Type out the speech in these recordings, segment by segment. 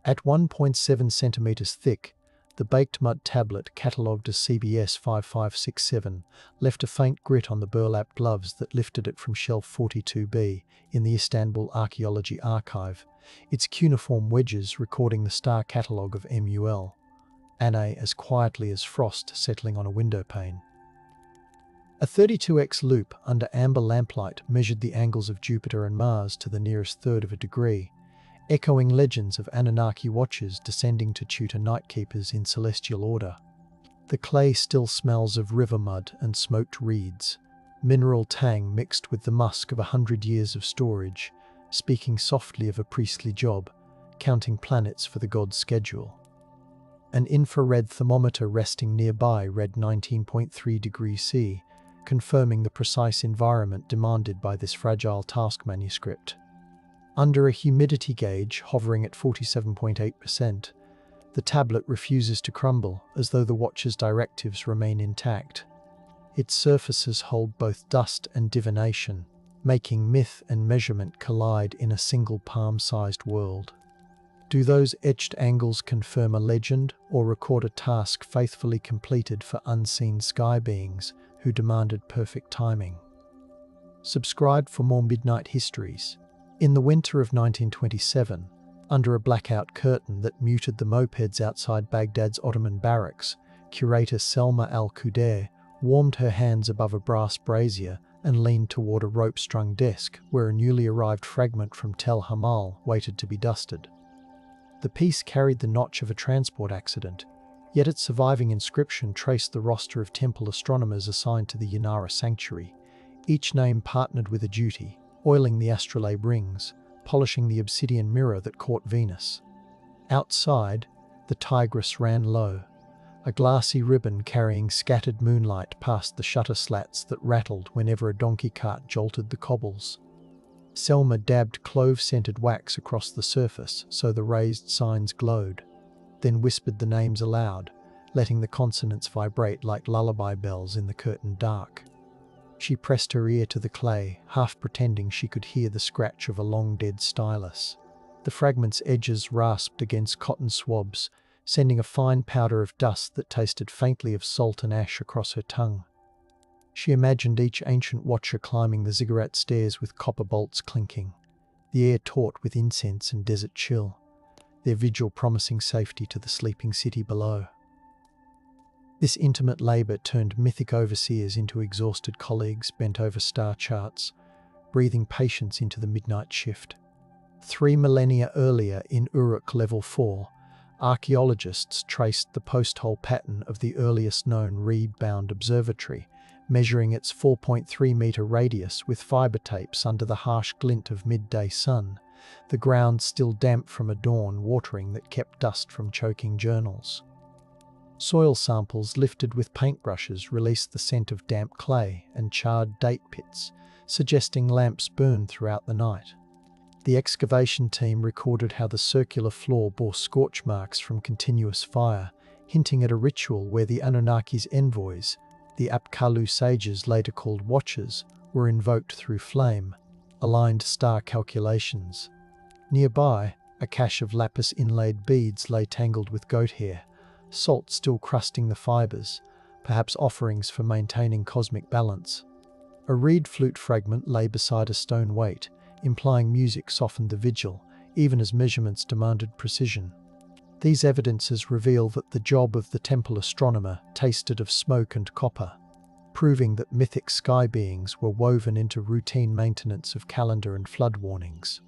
At 1.7 centimeters thick, the baked mud tablet, catalogued as CBS 5567, left a faint grit on the burlap gloves that lifted it from shelf 42B in the Istanbul Archaeology Archive, its cuneiform wedges recording the star catalogue of MUL, Anne as quietly as frost settling on a windowpane. A 32x loop under amber lamplight measured the angles of Jupiter and Mars to the nearest third of a degree, echoing legends of Anunnaki watchers descending to tutor nightkeepers in celestial order. The clay still smells of river mud and smoked reeds, mineral tang mixed with the musk of 100 years of storage, speaking softly of a priestly job, counting planets for the god's schedule. An infrared thermometer resting nearby read 19.3 degrees C, confirming the precise environment demanded by this fragile task manuscript. Under a humidity gauge hovering at 47.8%, the tablet refuses to crumble, as though the watcher's directives remain intact. Its surfaces hold both dust and divination, making myth and measurement collide in a single palm-sized world. Do those etched angles confirm a legend or record a task faithfully completed for unseen sky beings who demanded perfect timing? Subscribe for more midnight histories. In the winter of 1927, under a blackout curtain that muted the mopeds outside Baghdad's Ottoman barracks, curator Selma al-Qudair warmed her hands above a brass brazier and leaned toward a rope-strung desk where a newly arrived fragment from Tel Hamal waited to be dusted. The piece carried the notch of a transport accident, yet its surviving inscription traced the roster of temple astronomers assigned to the Yanara sanctuary, each name partnered with a duty, oiling the astrolabe rings, polishing the obsidian mirror that caught Venus. Outside, the tigress ran low, a glassy ribbon carrying scattered moonlight past the shutter slats that rattled whenever a donkey cart jolted the cobbles. Selma dabbed clove-scented wax across the surface so the raised signs glowed, then whispered the names aloud, letting the consonants vibrate like lullaby bells in the curtained dark. She pressed her ear to the clay, half pretending she could hear the scratch of a long-dead stylus. The fragment's edges rasped against cotton swabs, sending a fine powder of dust that tasted faintly of salt and ash across her tongue. She imagined each ancient watcher climbing the ziggurat stairs with copper bolts clinking, the air taut with incense and desert chill, their vigil promising safety to the sleeping city below. This intimate labour turned mythic overseers into exhausted colleagues bent over star charts, breathing patience into the midnight shift. 3 millennia earlier in Uruk Level 4, archaeologists traced the post-hole pattern of the earliest known reed-bound observatory, measuring its 4.3-metre radius with fibre tapes under the harsh glint of midday sun, the ground still damp from a dawn watering that kept dust from choking journals. Soil samples lifted with paintbrushes released the scent of damp clay and charred date pits, suggesting lamps burned throughout the night. The excavation team recorded how the circular floor bore scorch marks from continuous fire, hinting at a ritual where the Anunnaki's envoys, the Apkallu sages later called watchers, were invoked through flame, aligned star calculations. Nearby, a cache of lapis-inlaid beads lay tangled with goat hair, salt still crusting the fibres, perhaps offerings for maintaining cosmic balance. A reed flute fragment lay beside a stone weight, implying music softened the vigil, even as measurements demanded precision. These evidences reveal that the job of the temple astronomer tasted of smoke and copper, proving that mythic sky beings were woven into routine maintenance of calendar and flood warnings.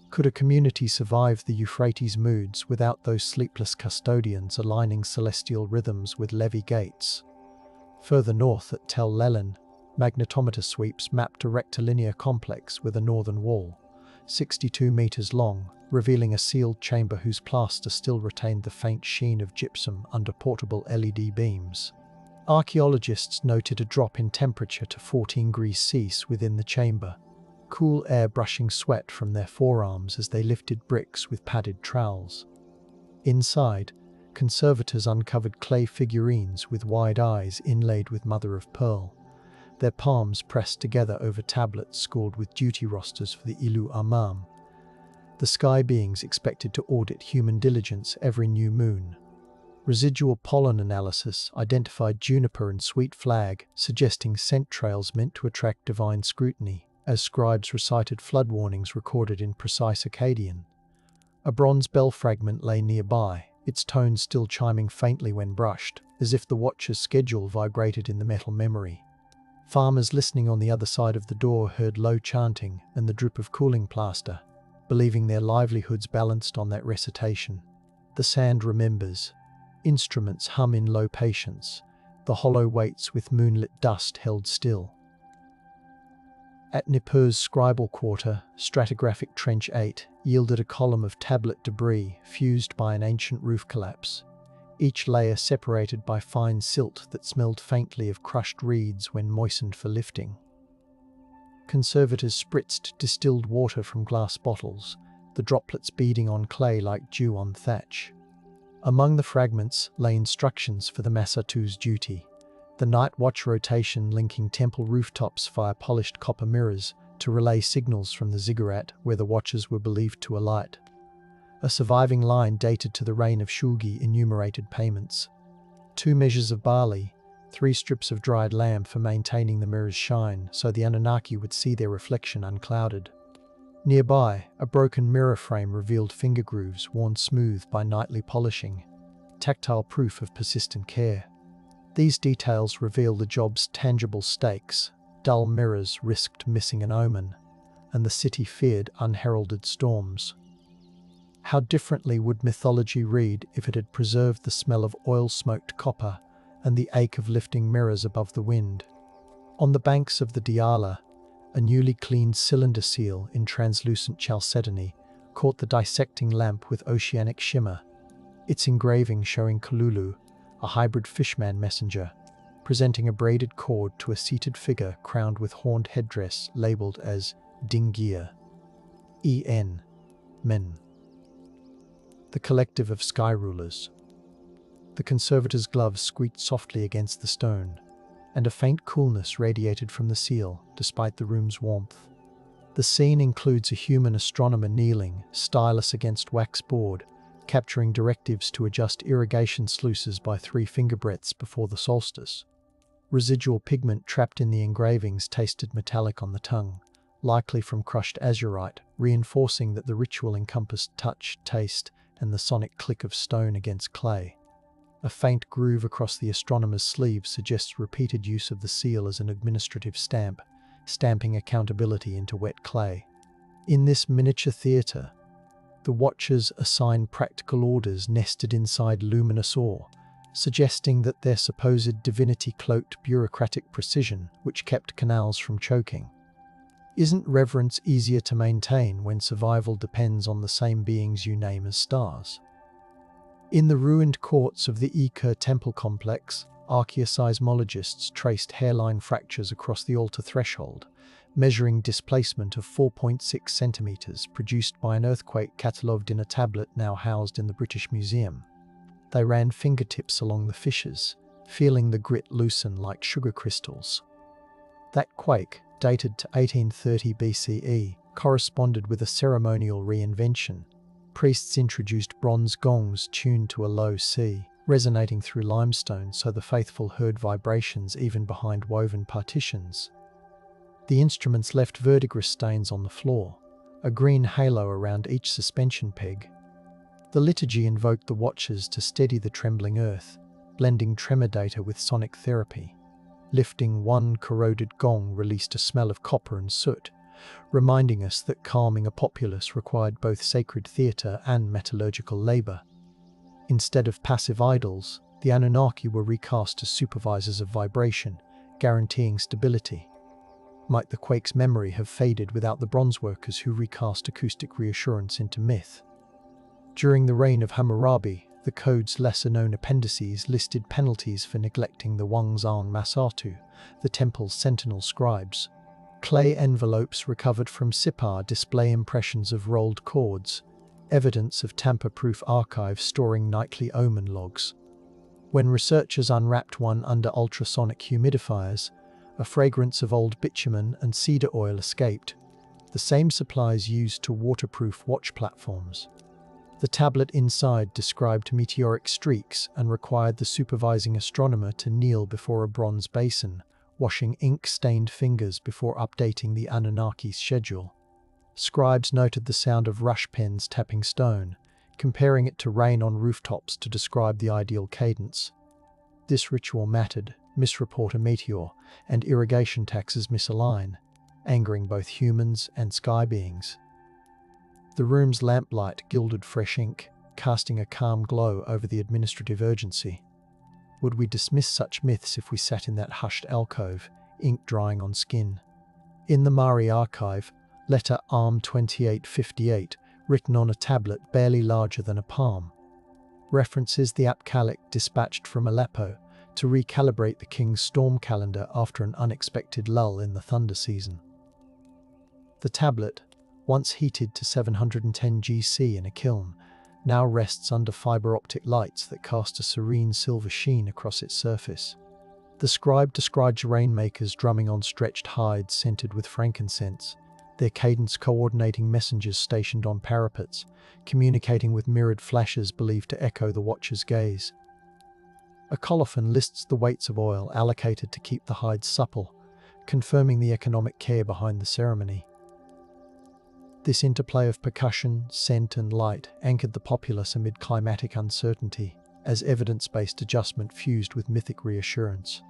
Could a community survive the Euphrates moods without those sleepless custodians aligning celestial rhythms with levee gates? Further north at Tel Lelen, magnetometer sweeps mapped a rectilinear complex with a northern wall, 62 meters long, revealing a sealed chamber whose plaster still retained the faint sheen of gypsum under portable LED beams. Archaeologists noted a drop in temperature to 14 degrees Celsius within the chamber, cool air brushing sweat from their forearms as they lifted bricks with padded trowels. Inside, conservators uncovered clay figurines with wide eyes inlaid with mother of pearl, their palms pressed together over tablets scored with duty rosters for the Ilu Amam, the sky beings expected to audit human diligence every new moon. Residual pollen analysis identified juniper and sweet flag, suggesting scent trails meant to attract divine scrutiny, as scribes recited flood warnings recorded in precise Akkadian. A bronze bell fragment lay nearby, its tones still chiming faintly when brushed, as if the watcher's schedule vibrated in the metal memory. Farmers listening on the other side of the door heard low chanting and the drip of cooling plaster, believing their livelihoods balanced on that recitation. The sand remembers. Instruments hum in low patience, the hollow weights with moonlit dust held still. At Nippur's scribal quarter, stratigraphic trench 8 yielded a column of tablet debris fused by an ancient roof collapse, each layer separated by fine silt that smelled faintly of crushed reeds when moistened for lifting. Conservators spritzed distilled water from glass bottles, the droplets beading on clay like dew on thatch. Among the fragments lay instructions for the Masatu's duty, the night watch rotation linking temple rooftops via polished copper mirrors to relay signals from the ziggurat where the watchers were believed to alight. A surviving line dated to the reign of Shulgi enumerated payments. 2 measures of barley, 3 strips of dried lamb for maintaining the mirror's shine so the Anunnaki would see their reflection unclouded. Nearby, a broken mirror frame revealed finger grooves worn smooth by nightly polishing, tactile proof of persistent care. These details reveal the job's tangible stakes. Dull mirrors risked missing an omen, and the city feared unheralded storms. How differently would mythology read if it had preserved the smell of oil-smoked copper and the ache of lifting mirrors above the wind? On the banks of the Diyala, a newly cleaned cylinder seal in translucent chalcedony caught the dissecting lamp with oceanic shimmer, its engraving showing Kululu, a hybrid fishman messenger, presenting a braided cord to a seated figure crowned with horned headdress labelled as Dingir. En. Men. The collective of sky rulers. The conservator's gloves squeaked softly against the stone, and a faint coolness radiated from the seal, despite the room's warmth. The scene includes a human astronomer kneeling, stylus against wax board, capturing directives to adjust irrigation sluices by 3 finger breadths before the solstice. Residual pigment trapped in the engravings tasted metallic on the tongue, likely from crushed azurite, reinforcing that the ritual encompassed touch, taste, and the sonic click of stone against clay. A faint groove across the astronomer's sleeve suggests repeated use of the seal as an administrative stamp, stamping accountability into wet clay. In this miniature theatre, the watchers assign practical orders nested inside luminous ore, suggesting that their supposed divinity cloaked bureaucratic precision which kept canals from choking. Isn't reverence easier to maintain when survival depends on the same beings you name as stars? In the ruined courts of the Iker temple complex, archaeoseismologists traced hairline fractures across the altar threshold, measuring displacement of 4.6 centimeters produced by an earthquake catalogued in a tablet now housed in the British Museum. They ran fingertips along the fissures, feeling the grit loosen like sugar crystals. That quake, dated to 1830 BCE, corresponded with a ceremonial reinvention. Priests introduced bronze gongs tuned to a low C, resonating through limestone so the faithful heard vibrations even behind woven partitions. The instruments left verdigris stains on the floor, a green halo around each suspension peg. The liturgy invoked the watchers to steady the trembling earth, blending tremor data with sonic therapy. Lifting one corroded gong released a smell of copper and soot, reminding us that calming a populace required both sacred theatre and metallurgical labour. Instead of passive idols, the Anunnaki were recast as supervisors of vibration, guaranteeing stability. Might the quake's memory have faded without the bronze workers who recast acoustic reassurance into myth? During the reign of Hammurabi, the code's lesser-known appendices listed penalties for neglecting the Wangzan Masatu, the temple's sentinel scribes. Clay envelopes recovered from Sippar display impressions of rolled cords, evidence of tamper-proof archives storing nightly omen logs. When researchers unwrapped one under ultrasonic humidifiers, a fragrance of old bitumen and cedar oil escaped, the same supplies used to waterproof watch platforms. The tablet inside described meteoric streaks and required the supervising astronomer to kneel before a bronze basin, washing ink-stained fingers before updating the Anunnaki's schedule. Scribes noted the sound of rush pens tapping stone, comparing it to rain on rooftops to describe the ideal cadence. This ritual mattered, misreport a meteor, and irrigation taxes misalign, angering both humans and sky beings. The room's lamplight gilded fresh ink, casting a calm glow over the administrative urgency. Would we dismiss such myths if we sat in that hushed alcove, ink drying on skin? In the Mari archive, letter Arm 2858, written on a tablet barely larger than a palm, references the Apkallik dispatched from Aleppo to recalibrate the king's storm calendar after an unexpected lull in the thunder season. The tablet, once heated to 710 GC in a kiln, now rests under fiber optic lights that cast a serene silver sheen across its surface. The scribe described rainmakers drumming on stretched hides scented with frankincense, their cadence coordinating messengers stationed on parapets, communicating with mirrored flashes believed to echo the watcher's gaze. A colophon lists the weights of oil allocated to keep the hides supple, confirming the economic care behind the ceremony. This interplay of percussion, scent and light anchored the populace amid climatic uncertainty, as evidence-based adjustment fused with mythic reassurance.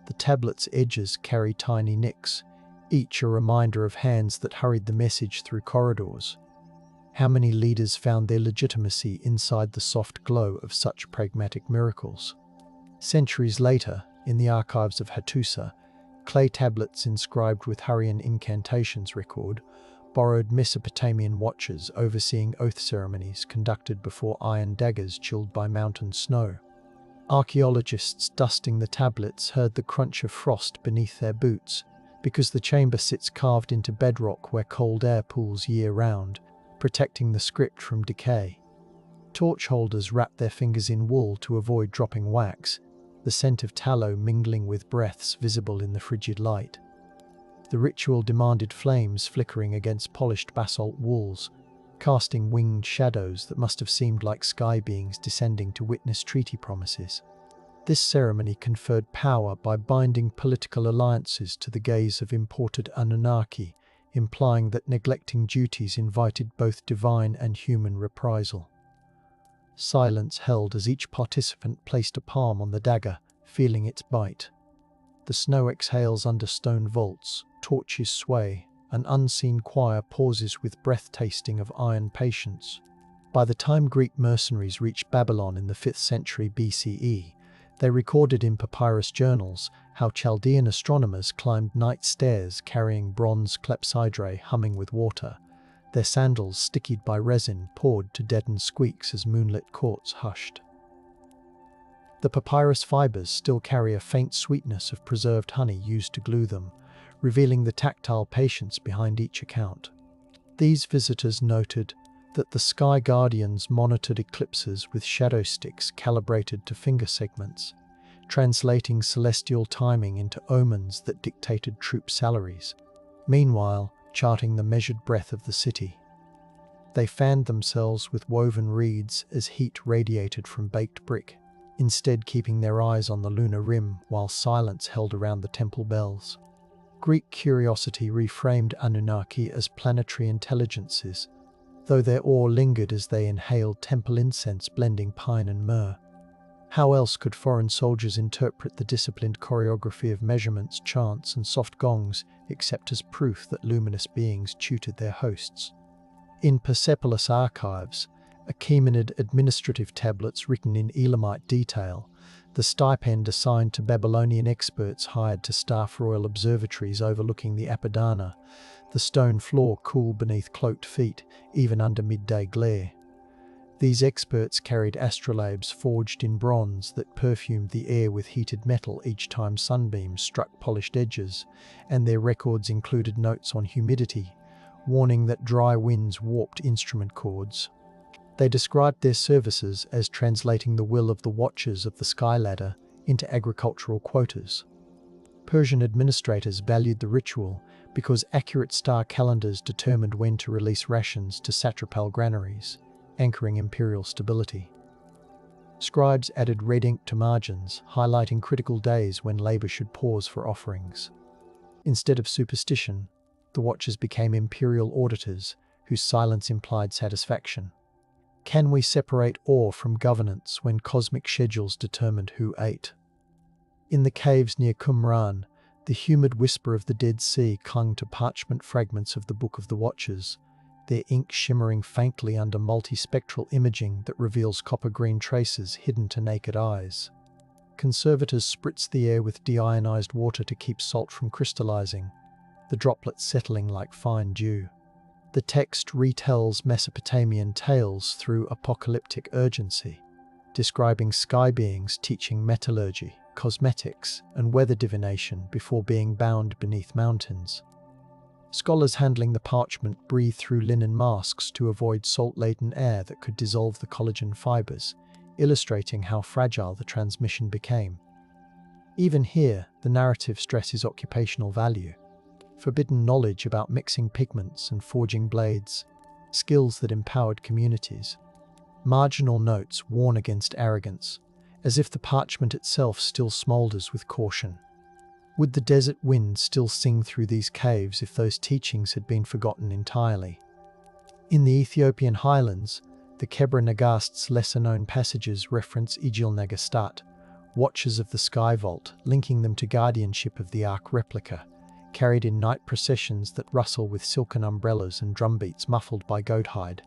The tablet's edges carry tiny nicks, each a reminder of hands that hurried the message through corridors. How many leaders found their legitimacy inside the soft glow of such pragmatic miracles? Centuries later, in the archives of Hattusa, clay tablets inscribed with Hurrian incantations record borrowed Mesopotamian watchers overseeing oath ceremonies conducted before iron daggers chilled by mountain snow. Archaeologists dusting the tablets heard the crunch of frost beneath their boots, because the chamber sits carved into bedrock where cold air pools year-round, protecting the script from decay. Torch holders wrapped their fingers in wool to avoid dropping wax, the scent of tallow mingling with breaths visible in the frigid light. The ritual demanded flames flickering against polished basalt walls, casting winged shadows that must have seemed like sky beings descending to witness treaty promises. This ceremony conferred power by binding political alliances to the gaze of imported Anunnaki, implying that neglecting duties invited both divine and human reprisal. Silence held as each participant placed a palm on the dagger, feeling its bite. The snow exhales under stone vaults, torches sway, an unseen choir pauses with breath tasting of iron patience. By the time Greek mercenaries reached Babylon in the 5th century BCE, they recorded in papyrus journals how Chaldean astronomers climbed night stairs carrying bronze clepsydra humming with water, their sandals stickied by resin poured to deaden squeaks as moonlit courts hushed. The papyrus fibers still carry a faint sweetness of preserved honey used to glue them, revealing the tactile patience behind each account. These visitors noted that the sky guardians monitored eclipses with shadow sticks calibrated to finger segments, translating celestial timing into omens that dictated troop salaries, meanwhile charting the measured breath of the city. They fanned themselves with woven reeds as heat radiated from baked brick, instead keeping their eyes on the lunar rim while silence held around the temple bells. Greek curiosity reframed Anunnaki as planetary intelligences, though their awe lingered as they inhaled temple incense blending pine and myrrh. How else could foreign soldiers interpret the disciplined choreography of measurements, chants, and soft gongs except as proof that luminous beings tutored their hosts? In Persepolis archives, Achaemenid administrative tablets written in Elamite detail, the stipend assigned to Babylonian experts hired to staff royal observatories overlooking the Apadana, the stone floor cool beneath cloaked feet, even under midday glare. These experts carried astrolabes forged in bronze that perfumed the air with heated metal each time sunbeams struck polished edges, and their records included notes on humidity, warning that dry winds warped instrument cords. They described their services as translating the will of the watchers of the sky ladder into agricultural quotas. Persian administrators valued the ritual, because accurate star calendars determined when to release rations to satrapal granaries, anchoring imperial stability. Scribes added red ink to margins, highlighting critical days when labour should pause for offerings. Instead of superstition, the watchers became imperial auditors, whose silence implied satisfaction. Can we separate awe from governance when cosmic schedules determined who ate? In the caves near Qumran, the humid whisper of the Dead Sea clung to parchment fragments of the Book of the Watchers, their ink shimmering faintly under multispectral imaging that reveals copper-green traces hidden to naked eyes. Conservators spritz the air with deionized water to keep salt from crystallizing, the droplets settling like fine dew. The text retells Mesopotamian tales through apocalyptic urgency, describing sky beings teaching metallurgy, cosmetics, and weather divination before being bound beneath mountains. Scholars handling the parchment breathe through linen masks to avoid salt-laden air that could dissolve the collagen fibers, illustrating how fragile the transmission became. Even here, the narrative stresses occupational value. Forbidden knowledge about mixing pigments and forging blades, skills that empowered communities. Marginal notes warn against arrogance, as if the parchment itself still smoulders with caution. Would the desert wind still sing through these caves if those teachings had been forgotten entirely? In the Ethiopian highlands, the Kebra Nagast's lesser-known passages reference Ijil Nagastat, watchers of the sky vault, linking them to guardianship of the Ark replica, carried in night processions that rustle with silken umbrellas and drumbeats muffled by goat hide.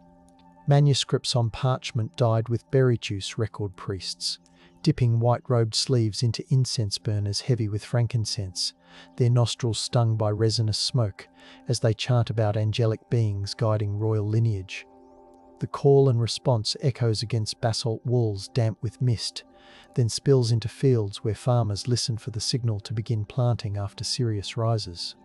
Manuscripts on parchment dyed with berry juice record priests, dipping white-robed sleeves into incense burners heavy with frankincense, their nostrils stung by resinous smoke, as they chant about angelic beings guiding royal lineage. The call and response echoes against basalt walls damp with mist, then spills into fields where farmers listen for the signal to begin planting after Sirius rises.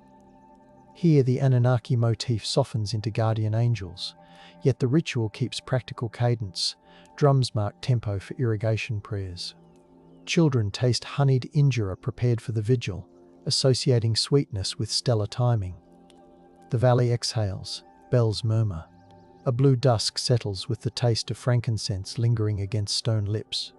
Here the Anunnaki motif softens into guardian angels, yet the ritual keeps practical cadence. Drums mark tempo for irrigation prayers. Children taste honeyed injera prepared for the vigil, associating sweetness with stellar timing. The valley exhales, bells murmur. A blue dusk settles with the taste of frankincense lingering against stone lips.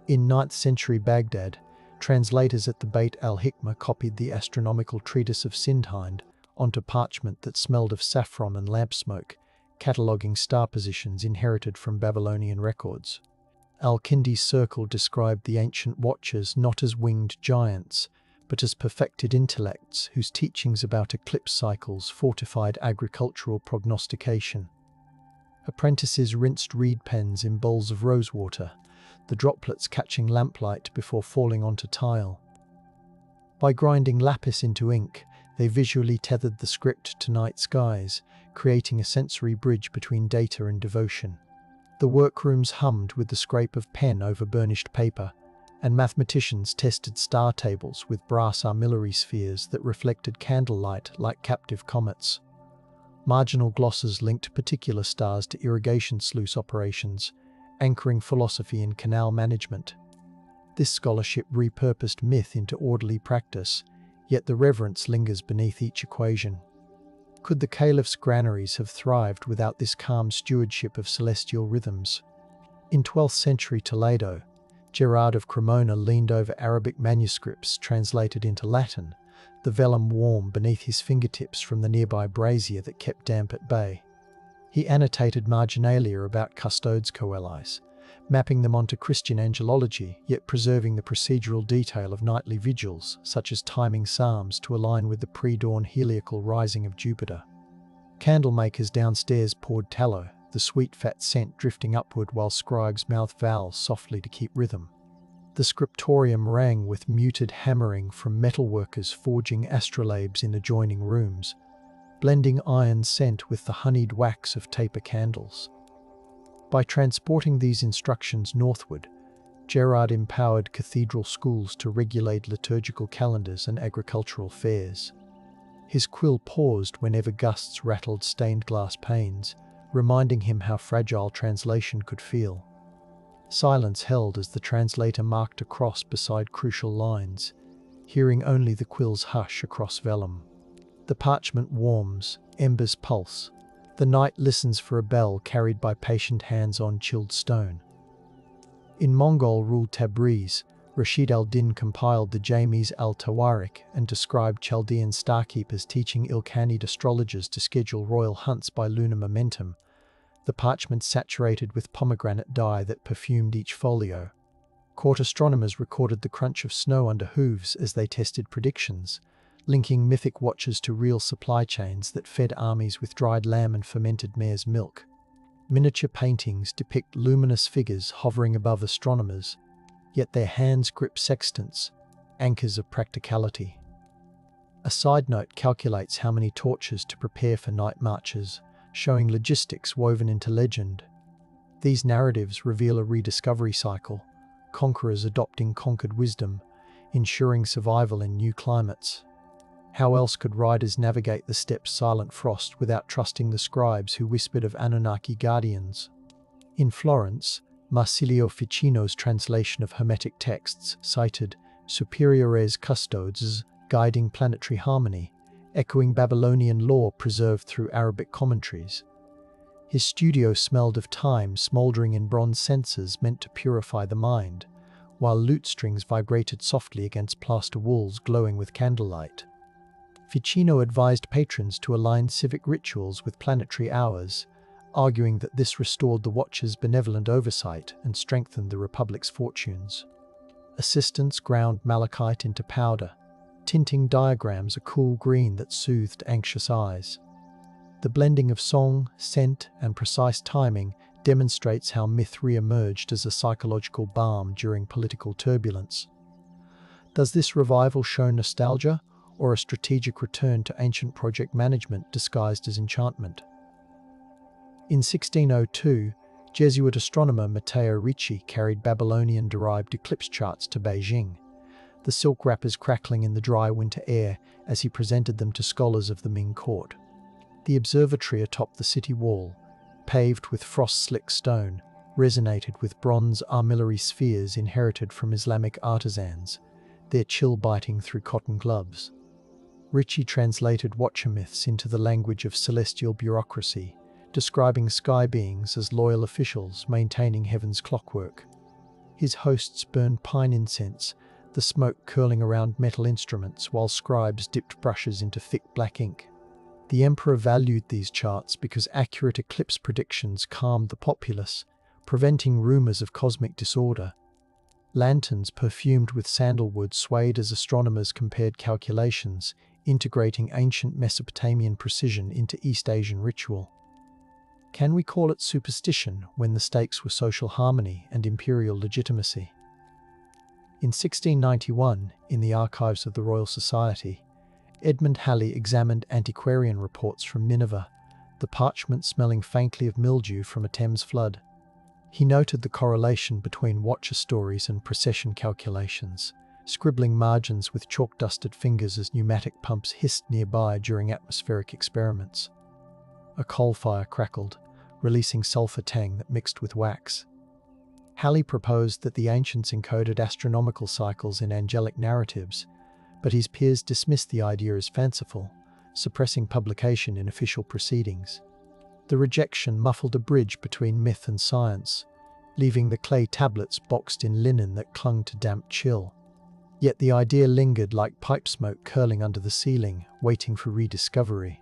In 9th century Baghdad, translators at the Beit al-Hikmah copied the astronomical treatise of Sindhind onto parchment that smelled of saffron and lamp smoke, cataloguing star positions inherited from Babylonian records. Al-Kindi's circle described the ancient watchers not as winged giants, but as perfected intellects whose teachings about eclipse cycles fortified agricultural prognostication. Apprentices rinsed reed pens in bowls of rosewater, the droplets catching lamplight before falling onto tile. By grinding lapis into ink, they visually tethered the script to night skies, creating a sensory bridge between data and devotion. The workrooms hummed with the scrape of pen over burnished paper, and mathematicians tested star tables with brass armillary spheres that reflected candlelight like captive comets. Marginal glosses linked particular stars to irrigation sluice operations, anchoring philosophy in canal management. This scholarship repurposed myth into orderly practice, yet the reverence lingers beneath each equation. Could the caliph's granaries have thrived without this calm stewardship of celestial rhythms? In 12th century Toledo, Gerard of Cremona leaned over Arabic manuscripts translated into Latin, the vellum warm beneath his fingertips from the nearby brazier that kept damp at bay. He annotated marginalia about custodes coelis, mapping them onto Christian angelology, yet preserving the procedural detail of nightly vigils, such as timing psalms to align with the pre-dawn heliacal rising of Jupiter. Candlemakers downstairs poured tallow, the sweet fat scent drifting upward while scribes mouthed vowels softly to keep rhythm. The scriptorium rang with muted hammering from metalworkers forging astrolabes in adjoining rooms, blending iron scent with the honeyed wax of taper candles. By transporting these instructions northward, Gerard empowered cathedral schools to regulate liturgical calendars and agricultural fairs. His quill paused whenever gusts rattled stained glass panes, reminding him how fragile translation could feel. Silence held as the translator marked a cross beside crucial lines, hearing only the quill's hush across vellum. The parchment warms, embers pulse. The night listens for a bell carried by patient hands on chilled stone. In Mongol-ruled Tabriz, Rashid al-Din compiled the Jamis al-Tawarik and described Chaldean starkeepers teaching ill-cannied astrologers to schedule royal hunts by lunar momentum, the parchment saturated with pomegranate dye that perfumed each folio. Court astronomers recorded the crunch of snow under hooves as they tested predictions, linking mythic watches to real supply chains that fed armies with dried lamb and fermented mare's milk. Miniature paintings depict luminous figures hovering above astronomers, yet their hands grip sextants, anchors of practicality. A side note calculates how many torches to prepare for night marches, showing logistics woven into legend. These narratives reveal a rediscovery cycle, conquerors adopting conquered wisdom, ensuring survival in new climates. How else could riders navigate the steppes' silent frost without trusting the scribes who whispered of Anunnaki guardians? In Florence, Marsilio Ficino's translation of Hermetic texts cited superiores custodes guiding planetary harmony, echoing Babylonian lore preserved through Arabic commentaries. His studio smelled of time smouldering in bronze censers meant to purify the mind, while lute strings vibrated softly against plaster walls glowing with candlelight. Ficino advised patrons to align civic rituals with planetary hours, arguing that this restored the watch's benevolent oversight and strengthened the Republic's fortunes. Assistants ground malachite into powder, tinting diagrams a cool green that soothed anxious eyes. The blending of song, scent, and precise timing demonstrates how myth re-emerged as a psychological balm during political turbulence. Does this revival show nostalgia, or a strategic return to ancient project management disguised as enchantment? In 1602, Jesuit astronomer Matteo Ricci carried Babylonian-derived eclipse charts to Beijing, the silk wrappers crackling in the dry winter air as he presented them to scholars of the Ming court. The observatory atop the city wall, paved with frost-slick stone, resonated with bronze armillary spheres inherited from Islamic artisans, their chill biting through cotton gloves. Ricci translated watcher myths into the language of celestial bureaucracy, describing sky beings as loyal officials maintaining heaven's clockwork. His hosts burned pine incense, the smoke curling around metal instruments while scribes dipped brushes into thick black ink. The emperor valued these charts because accurate eclipse predictions calmed the populace, preventing rumors of cosmic disorder. Lanterns perfumed with sandalwood swayed as astronomers compared calculations, integrating ancient Mesopotamian precision into East Asian ritual. Can we call it superstition when the stakes were social harmony and imperial legitimacy? In 1691, in the archives of the Royal Society, Edmund Halley examined antiquarian reports from Nineveh, the parchment smelling faintly of mildew from a Thames flood. He noted the correlation between watcher stories and precession calculations, scribbling margins with chalk-dusted fingers as pneumatic pumps hissed nearby during atmospheric experiments. A coal fire crackled, releasing sulfur tang that mixed with wax. Halley proposed that the ancients encoded astronomical cycles in angelic narratives, but his peers dismissed the idea as fanciful, suppressing publication in official proceedings. The rejection muffled a bridge between myth and science, leaving the clay tablets boxed in linen that clung to damp chill. Yet the idea lingered like pipe smoke curling under the ceiling, waiting for rediscovery.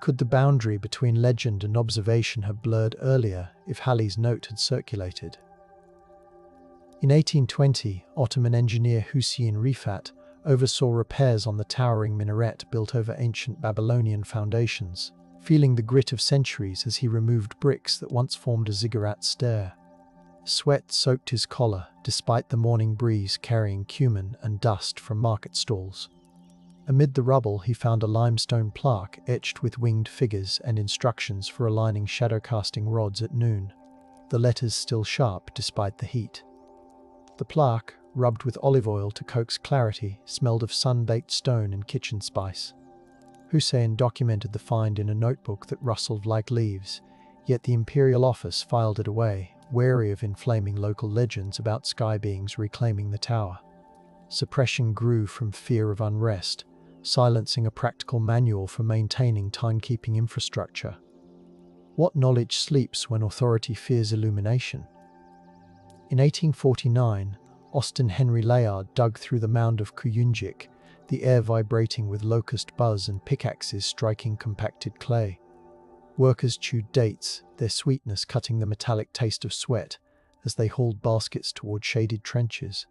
Could the boundary between legend and observation have blurred earlier if Halley's note had circulated? In 1820, Ottoman engineer Hüseyin Rifat oversaw repairs on the towering minaret built over ancient Babylonian foundations, feeling the grit of centuries as he removed bricks that once formed a ziggurat stair. Sweat soaked his collar, despite the morning breeze carrying cumin and dust from market stalls. Amid the rubble, he found a limestone plaque etched with winged figures and instructions for aligning shadow-casting rods at noon, the letters still sharp despite the heat. The plaque, rubbed with olive oil to coax clarity, smelled of sun-baked stone and kitchen spice. Hussein documented the find in a notebook that rustled like leaves, yet the imperial office filed it away, wary of inflaming local legends about sky beings reclaiming the tower. Suppression grew from fear of unrest, silencing a practical manual for maintaining timekeeping infrastructure. What knowledge sleeps when authority fears illumination? In 1849, Austin Henry Layard dug through the mound of Kuyunjik, the air vibrating with locust buzz and pickaxes striking compacted clay. Workers chewed dates, their sweetness cutting the metallic taste of sweat, as they hauled baskets toward shaded trenches.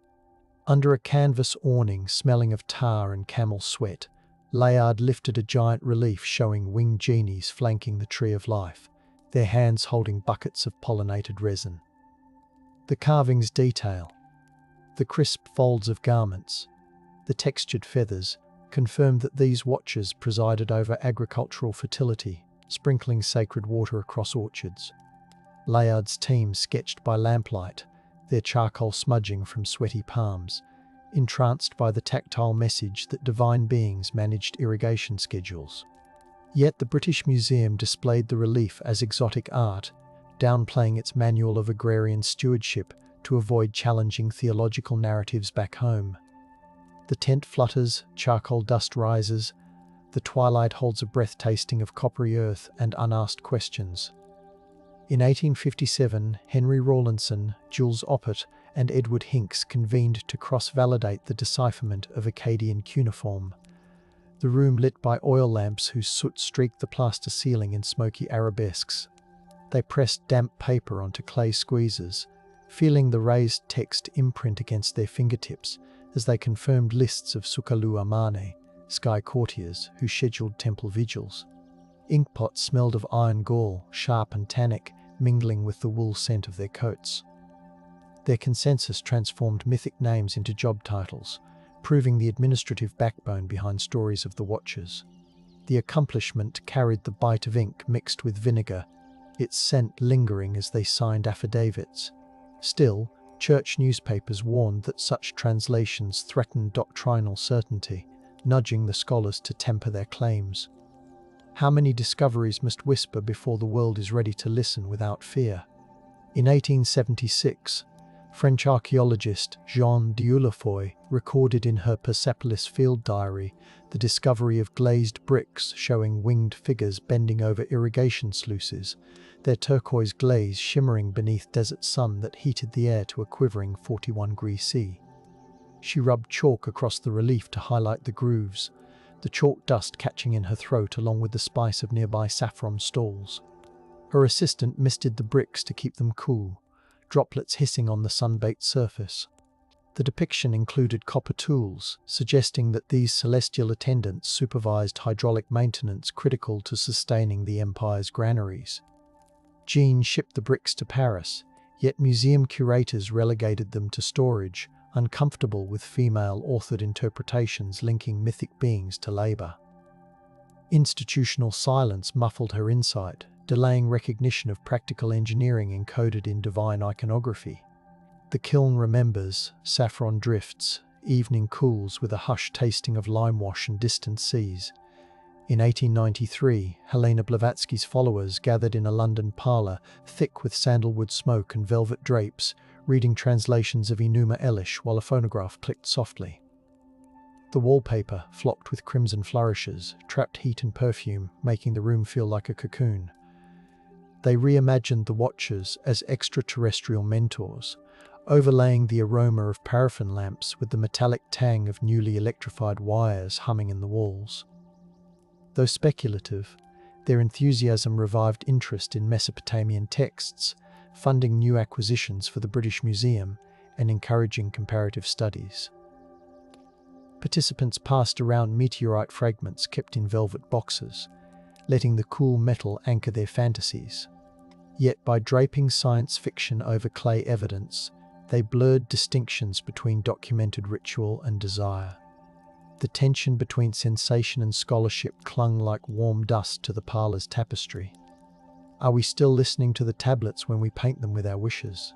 Under a canvas awning smelling of tar and camel sweat, Layard lifted a giant relief showing winged genies flanking the tree of life, their hands holding buckets of pollinated resin. The carving's detail, the crisp folds of garments, the textured feathers, confirmed that these watchers presided over agricultural fertility, sprinkling sacred water across orchards. Layard's team sketched by lamplight, their charcoal smudging from sweaty palms, entranced by the tactile message that divine beings managed irrigation schedules. Yet the British Museum displayed the relief as exotic art, downplaying its manual of agrarian stewardship to avoid challenging theological narratives back home. The tent flutters, charcoal dust rises, the twilight holds a breath tasting of coppery earth and unasked questions. In 1857, Henry Rawlinson, Jules Oppert, and Edward Hincks convened to cross-validate the decipherment of Akkadian cuneiform. The room lit by oil lamps whose soot streaked the plaster ceiling in smoky arabesques. They pressed damp paper onto clay squeezers, feeling the raised text imprint against their fingertips as they confirmed lists of Sukalu Amane, sky courtiers who scheduled temple vigils. Inkpots smelled of iron gall, sharp and tannic, mingling with the wool scent of their coats. Their consensus transformed mythic names into job titles, proving the administrative backbone behind stories of the Watchers. The accomplishment carried the bite of ink mixed with vinegar, its scent lingering as they signed affidavits. Still, church newspapers warned that such translations threatened doctrinal certainty, nudging the scholars to temper their claims. How many discoveries must whisper before the world is ready to listen without fear? In 1876, French archaeologist Jeanne d'Ulefoy recorded in her Persepolis field diary the discovery of glazed bricks showing winged figures bending over irrigation sluices, their turquoise glaze shimmering beneath desert sun that heated the air to a quivering 41°C. She rubbed chalk across the relief to highlight the grooves, the chalk dust catching in her throat along with the spice of nearby saffron stalls. Her assistant misted the bricks to keep them cool, droplets hissing on the sun-baked surface. The depiction included copper tools, suggesting that these celestial attendants supervised hydraulic maintenance critical to sustaining the empire's granaries. Jean shipped the bricks to Paris, yet museum curators relegated them to storage, uncomfortable with female-authored interpretations linking mythic beings to labor. Institutional silence muffled her insight, delaying recognition of practical engineering encoded in divine iconography. The kiln remembers, saffron drifts, evening cools with a hush tasting of lime wash and distant seas. In 1893, Helena Blavatsky's followers gathered in a London parlour, thick with sandalwood smoke and velvet drapes, reading translations of Enuma Elish while a phonograph clicked softly. The wallpaper, flocked with crimson flourishes, trapped heat and perfume, making the room feel like a cocoon. They reimagined the Watchers as extraterrestrial mentors, overlaying the aroma of paraffin lamps with the metallic tang of newly electrified wires humming in the walls. Though speculative, their enthusiasm revived interest in Mesopotamian texts, funding new acquisitions for the British Museum and encouraging comparative studies. Participants passed around meteorite fragments kept in velvet boxes, letting the cool metal anchor their fantasies. Yet by draping science fiction over clay evidence, they blurred distinctions between documented ritual and desire. The tension between sensation and scholarship clung like warm dust to the parlour's tapestry. Are we still listening to the tablets when we paint them with our wishes?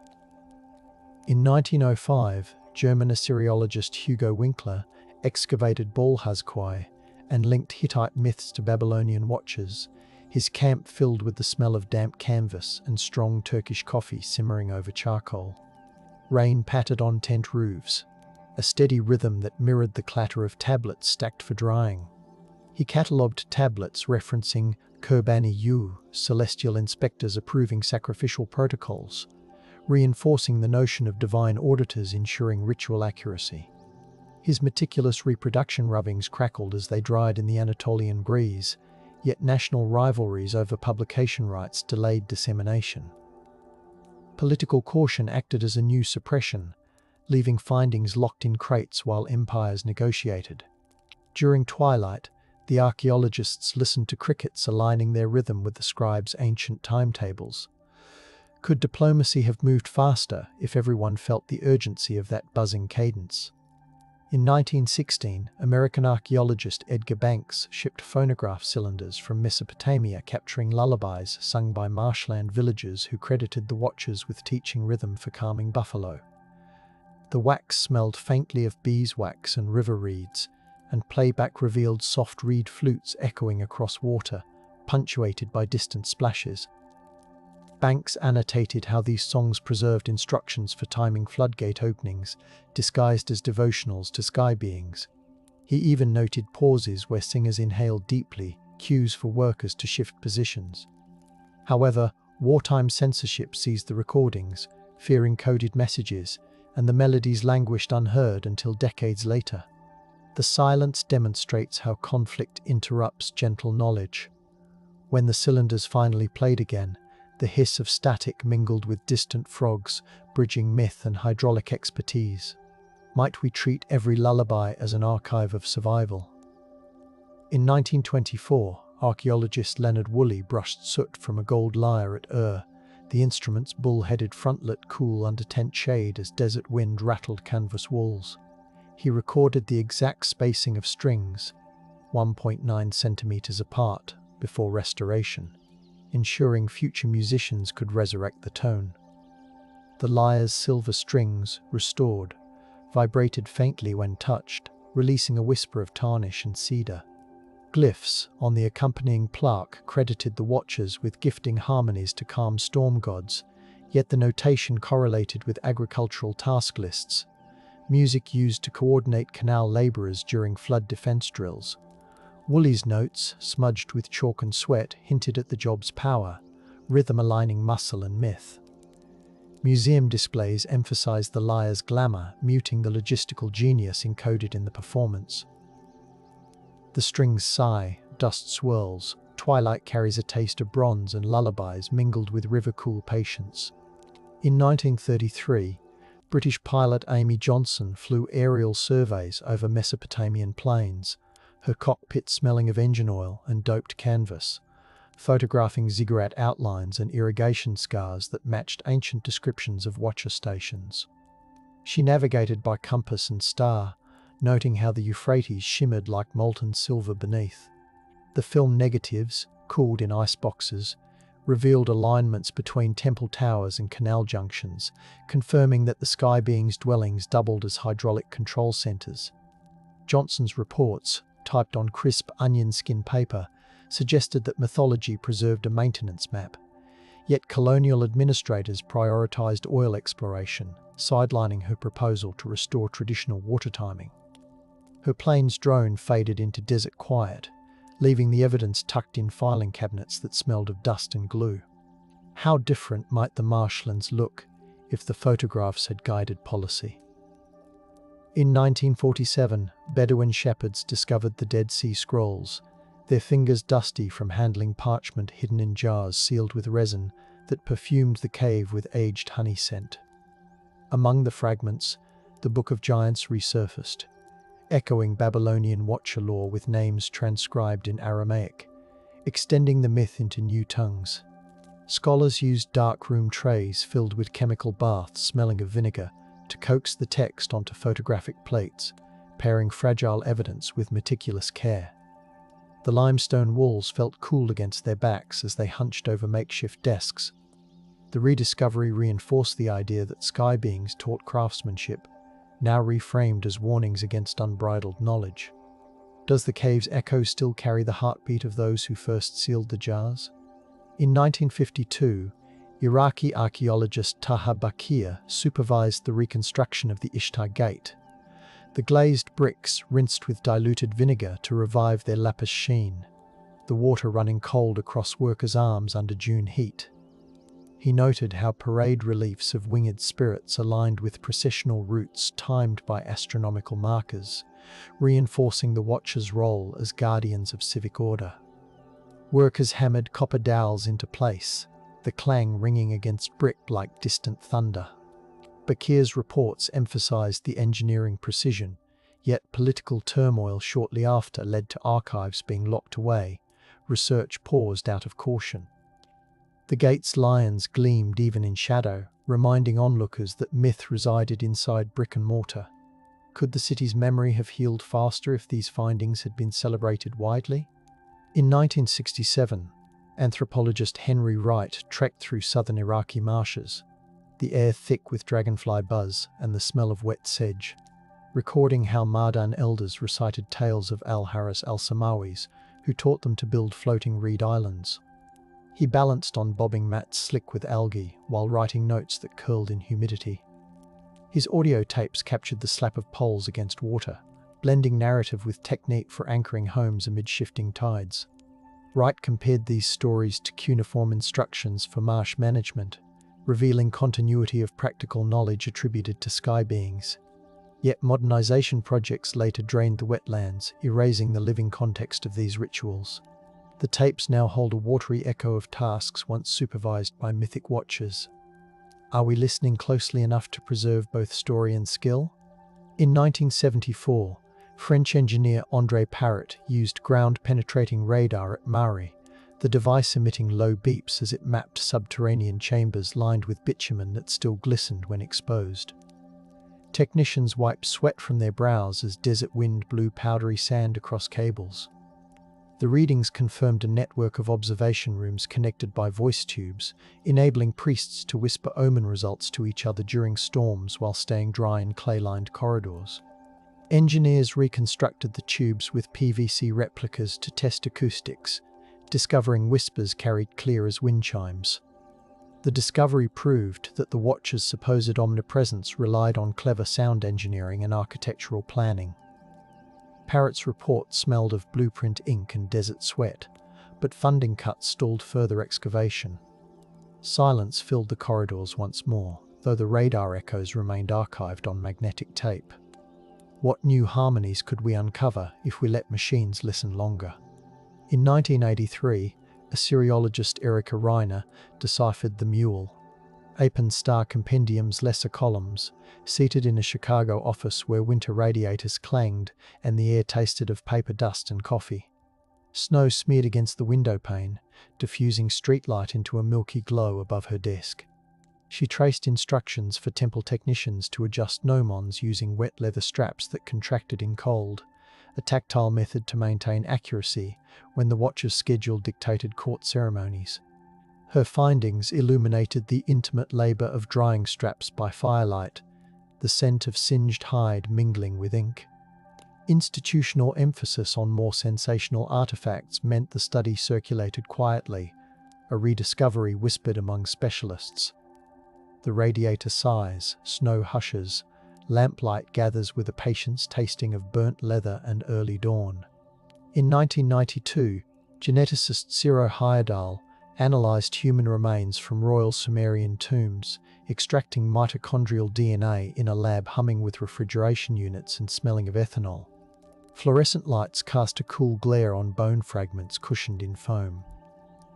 In 1905, German Assyriologist Hugo Winkler excavated Balhazquai and linked Hittite myths to Babylonian watchers, his camp filled with the smell of damp canvas and strong Turkish coffee simmering over charcoal. Rain pattered on tent roofs. a steady rhythm that mirrored the clatter of tablets stacked for drying. He catalogued tablets referencing WWII, celestial inspectors approving sacrificial protocols, reinforcing the notion of divine auditors ensuring ritual accuracy. His meticulous reproduction rubbings crackled as they dried in the Anatolian breeze, yet national rivalries over publication rights delayed dissemination. Political caution acted as a new suppression, leaving findings locked in crates while empires negotiated. During twilight, the archaeologists listened to crickets aligning their rhythm with the scribes' ancient timetables. Could diplomacy have moved faster if everyone felt the urgency of that buzzing cadence? In 1916, American archaeologist Edgar Banks shipped phonograph cylinders from Mesopotamia capturing lullabies sung by marshland villagers who credited the watchers with teaching rhythm for calming buffalo. The wax smelled faintly of beeswax and river reeds, and playback revealed soft reed flutes echoing across water, punctuated by distant splashes. Banks annotated how these songs preserved instructions for timing floodgate openings, disguised as devotionals to sky beings. He even noted pauses where singers inhaled deeply, cues for workers to shift positions. However, wartime censorship seized the recordings, fearing coded messages, and the melodies languished unheard until decades later. The silence demonstrates how conflict interrupts gentle knowledge. When the cylinders finally played again, the hiss of static mingled with distant frogs, bridging myth and hydraulic expertise. Might we treat every lullaby as an archive of survival? In 1924, archaeologist Leonard Woolley brushed soot from a gold lyre at the instrument's bull-headed frontlet cool under tent shade as desert wind rattled canvas walls. He recorded the exact spacing of strings, 1.9 centimeters apart, before restoration, ensuring future musicians could resurrect the tone. The lyre's silver strings, restored, vibrated faintly when touched, releasing a whisper of tarnish and cedar. Glyphs on the accompanying plaque credited the watchers with gifting harmonies to calm storm gods, yet the notation correlated with agricultural task lists, music used to coordinate canal laborers during flood defense drills. Woolley's notes, smudged with chalk and sweat, hinted at the job's power, rhythm aligning muscle and myth. Museum displays emphasized the lyre's glamour, muting the logistical genius encoded in the performance. The strings sigh, dust swirls, twilight carries a taste of bronze, and lullabies mingled with river-cool patience. In 1933, British pilot Amy Johnson flew aerial surveys over Mesopotamian plains, her cockpit smelling of engine oil and doped canvas, photographing ziggurat outlines and irrigation scars that matched ancient descriptions of watcher stations. She navigated by compass and star, noting how the Euphrates shimmered like molten silver beneath. The film negatives, cooled in ice boxes, revealed alignments between temple towers and canal junctions, confirming that the sky beings' dwellings doubled as hydraulic control centers. Johnson's reports, typed on crisp onion skin paper, suggested that mythology preserved a maintenance map. Yet colonial administrators prioritized oil exploration, sidelining her proposal to restore traditional water timing. Her plane's drone faded into desert quiet, leaving the evidence tucked in filing cabinets that smelled of dust and glue. How different might the marshlands look if the photographs had guided policy? In 1947, Bedouin shepherds discovered the Dead Sea Scrolls, their fingers dusty from handling parchment hidden in jars sealed with resin that perfumed the cave with aged honey scent. Among the fragments, the Book of Giants resurfaced, echoing Babylonian watcher lore with names transcribed in Aramaic, extending the myth into new tongues. Scholars used darkroom trays filled with chemical baths smelling of vinegar to coax the text onto photographic plates, pairing fragile evidence with meticulous care. The limestone walls felt cool against their backs as they hunched over makeshift desks. The rediscovery reinforced the idea that sky beings taught craftsmanship, now reframed as warnings against unbridled knowledge. Does the cave's echo still carry the heartbeat of those who first sealed the jars? In 1952, Iraqi archaeologist Taha Bakir supervised the reconstruction of the Ishtar Gate, The glazed bricks rinsed with diluted vinegar to revive their lapis sheen, the water running cold across workers' arms under June heat. He noted how parade reliefs of winged spirits aligned with processional routes timed by astronomical markers, reinforcing the watchers' role as guardians of civic order. Workers hammered copper dowels into place, the clang ringing against brick like distant thunder. Bakir's reports emphasized the engineering precision, yet political turmoil shortly after led to archives being locked away, research paused out of caution. The gate's lions gleamed even in shadow, reminding onlookers that myth resided inside brick and mortar. Could the city's memory have healed faster if these findings had been celebrated widely? In 1967, anthropologist Henry Wright trekked through southern Iraqi marshes, the air thick with dragonfly buzz and the smell of wet sedge, recording how Mardan elders recited tales of Al-Haris al-Samawis, who taught them to build floating reed islands. He balanced on bobbing mats slick with algae while writing notes that curled in humidity. His audio tapes captured the slap of poles against water, blending narrative with technique for anchoring homes amid shifting tides. Wright compared these stories to cuneiform instructions for marsh management, revealing continuity of practical knowledge attributed to sky beings. Yet modernization projects later drained the wetlands, erasing the living context of these rituals. The tapes now hold a watery echo of tasks once supervised by mythic watchers. Are we listening closely enough to preserve both story and skill? In 1974, French engineer André Parrot used ground-penetrating radar at Mari, the device emitting low beeps as it mapped subterranean chambers lined with bitumen that still glistened when exposed. Technicians wiped sweat from their brows as desert wind blew powdery sand across cables. The readings confirmed a network of observation rooms connected by voice tubes, enabling priests to whisper omen results to each other during storms while staying dry in clay-lined corridors. Engineers reconstructed the tubes with PVC replicas to test acoustics, discovering whispers carried clear as wind chimes. The discovery proved that the watcher's supposed omnipresence relied on clever sound engineering and architectural planning. Parrot's report smelled of blueprint ink and desert sweat, but funding cuts stalled further excavation. Silence filled the corridors once more, though the radar echoes remained archived on magnetic tape. What new harmonies could we uncover if we let machines listen longer? In 1983, Assyriologist Erika Reiner deciphered the Mule, Apen Star Compendium's lesser columns, seated in a Chicago office where winter radiators clanged and the air tasted of paper dust and coffee. Snow smeared against the window pane, diffusing streetlight into a milky glow above her desk. She traced instructions for temple technicians to adjust gnomons using wet leather straps that contracted in cold, a tactile method to maintain accuracy when the watcher's schedule dictated court ceremonies. Her findings illuminated the intimate labor of drying straps by firelight, the scent of singed hide mingling with ink. Institutional emphasis on more sensational artifacts meant the study circulated quietly, a rediscovery whispered among specialists. The radiator sighs, snow hushes, lamplight gathers with a patience tasting of burnt leather and early dawn. In 1992, geneticist Ciro Heyerdahl analysed human remains from royal Sumerian tombs, extracting mitochondrial DNA in a lab humming with refrigeration units and smelling of ethanol. Fluorescent lights cast a cool glare on bone fragments cushioned in foam.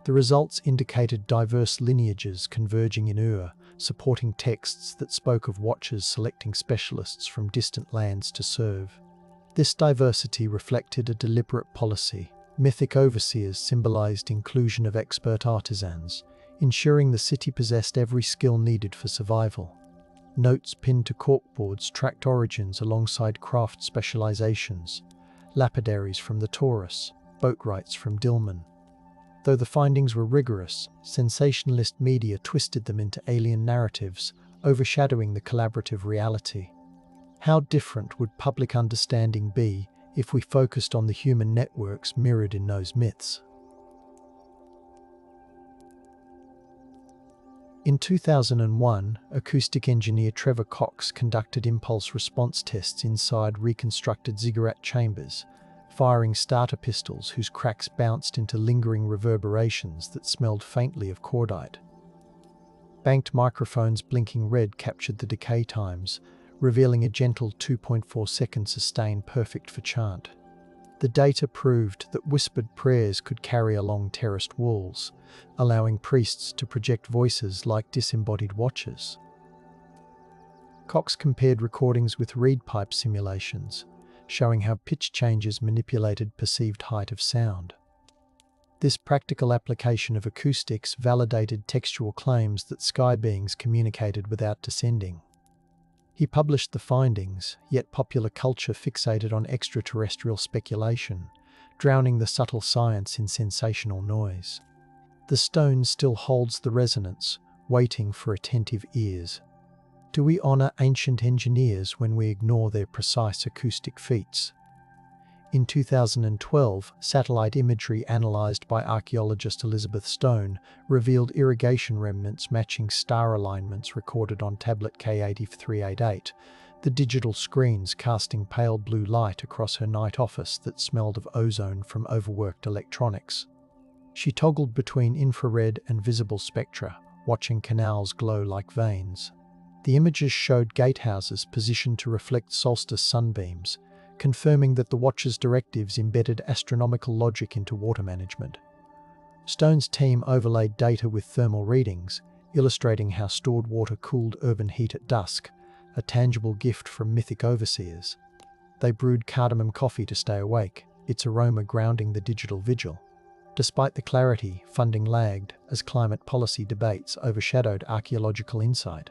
The results indicated diverse lineages converging in Ur, supporting texts that spoke of watchers selecting specialists from distant lands to serve. This diversity reflected a deliberate policy. Mythic overseers symbolized inclusion of expert artisans, ensuring the city possessed every skill needed for survival. Notes pinned to corkboards tracked origins alongside craft specializations, lapidaries from the Taurus, boatwrights from Dilmun. Though the findings were rigorous, sensationalist media twisted them into alien narratives, overshadowing the collaborative reality. How different would public understanding be if we focused on the human networks mirrored in those myths? In 2001, acoustic engineer Trevor Cox conducted impulse response tests inside reconstructed ziggurat chambers, firing starter pistols whose cracks bounced into lingering reverberations that smelled faintly of cordite. Banked microphones blinking red captured the decay times, revealing a gentle 2.4-second sustain perfect for chant. The data proved that whispered prayers could carry along terraced walls, allowing priests to project voices like disembodied watchers. Cox compared recordings with reed pipe simulations, showing how pitch changes manipulated perceived height of sound. This practical application of acoustics validated textual claims that sky beings communicated without descending. He published the findings, yet popular culture fixated on extraterrestrial speculation, drowning the subtle science in sensational noise. The stone still holds the resonance, waiting for attentive ears. Do we honor ancient engineers when we ignore their precise acoustic feats? In 2012, satellite imagery analyzed by archaeologist Elizabeth Stone revealed irrigation remnants matching star alignments recorded on tablet K8388, the digital screens casting pale blue light across her night office that smelled of ozone from overworked electronics. She toggled between infrared and visible spectra, watching canals glow like veins. The images showed gatehouses positioned to reflect solstice sunbeams, confirming that the watch's directives embedded astronomical logic into water management. Stone's team overlaid data with thermal readings, illustrating how stored water cooled urban heat at dusk, a tangible gift from mythic overseers. They brewed cardamom coffee to stay awake, its aroma grounding the digital vigil. Despite the clarity, funding lagged as climate policy debates overshadowed archaeological insight.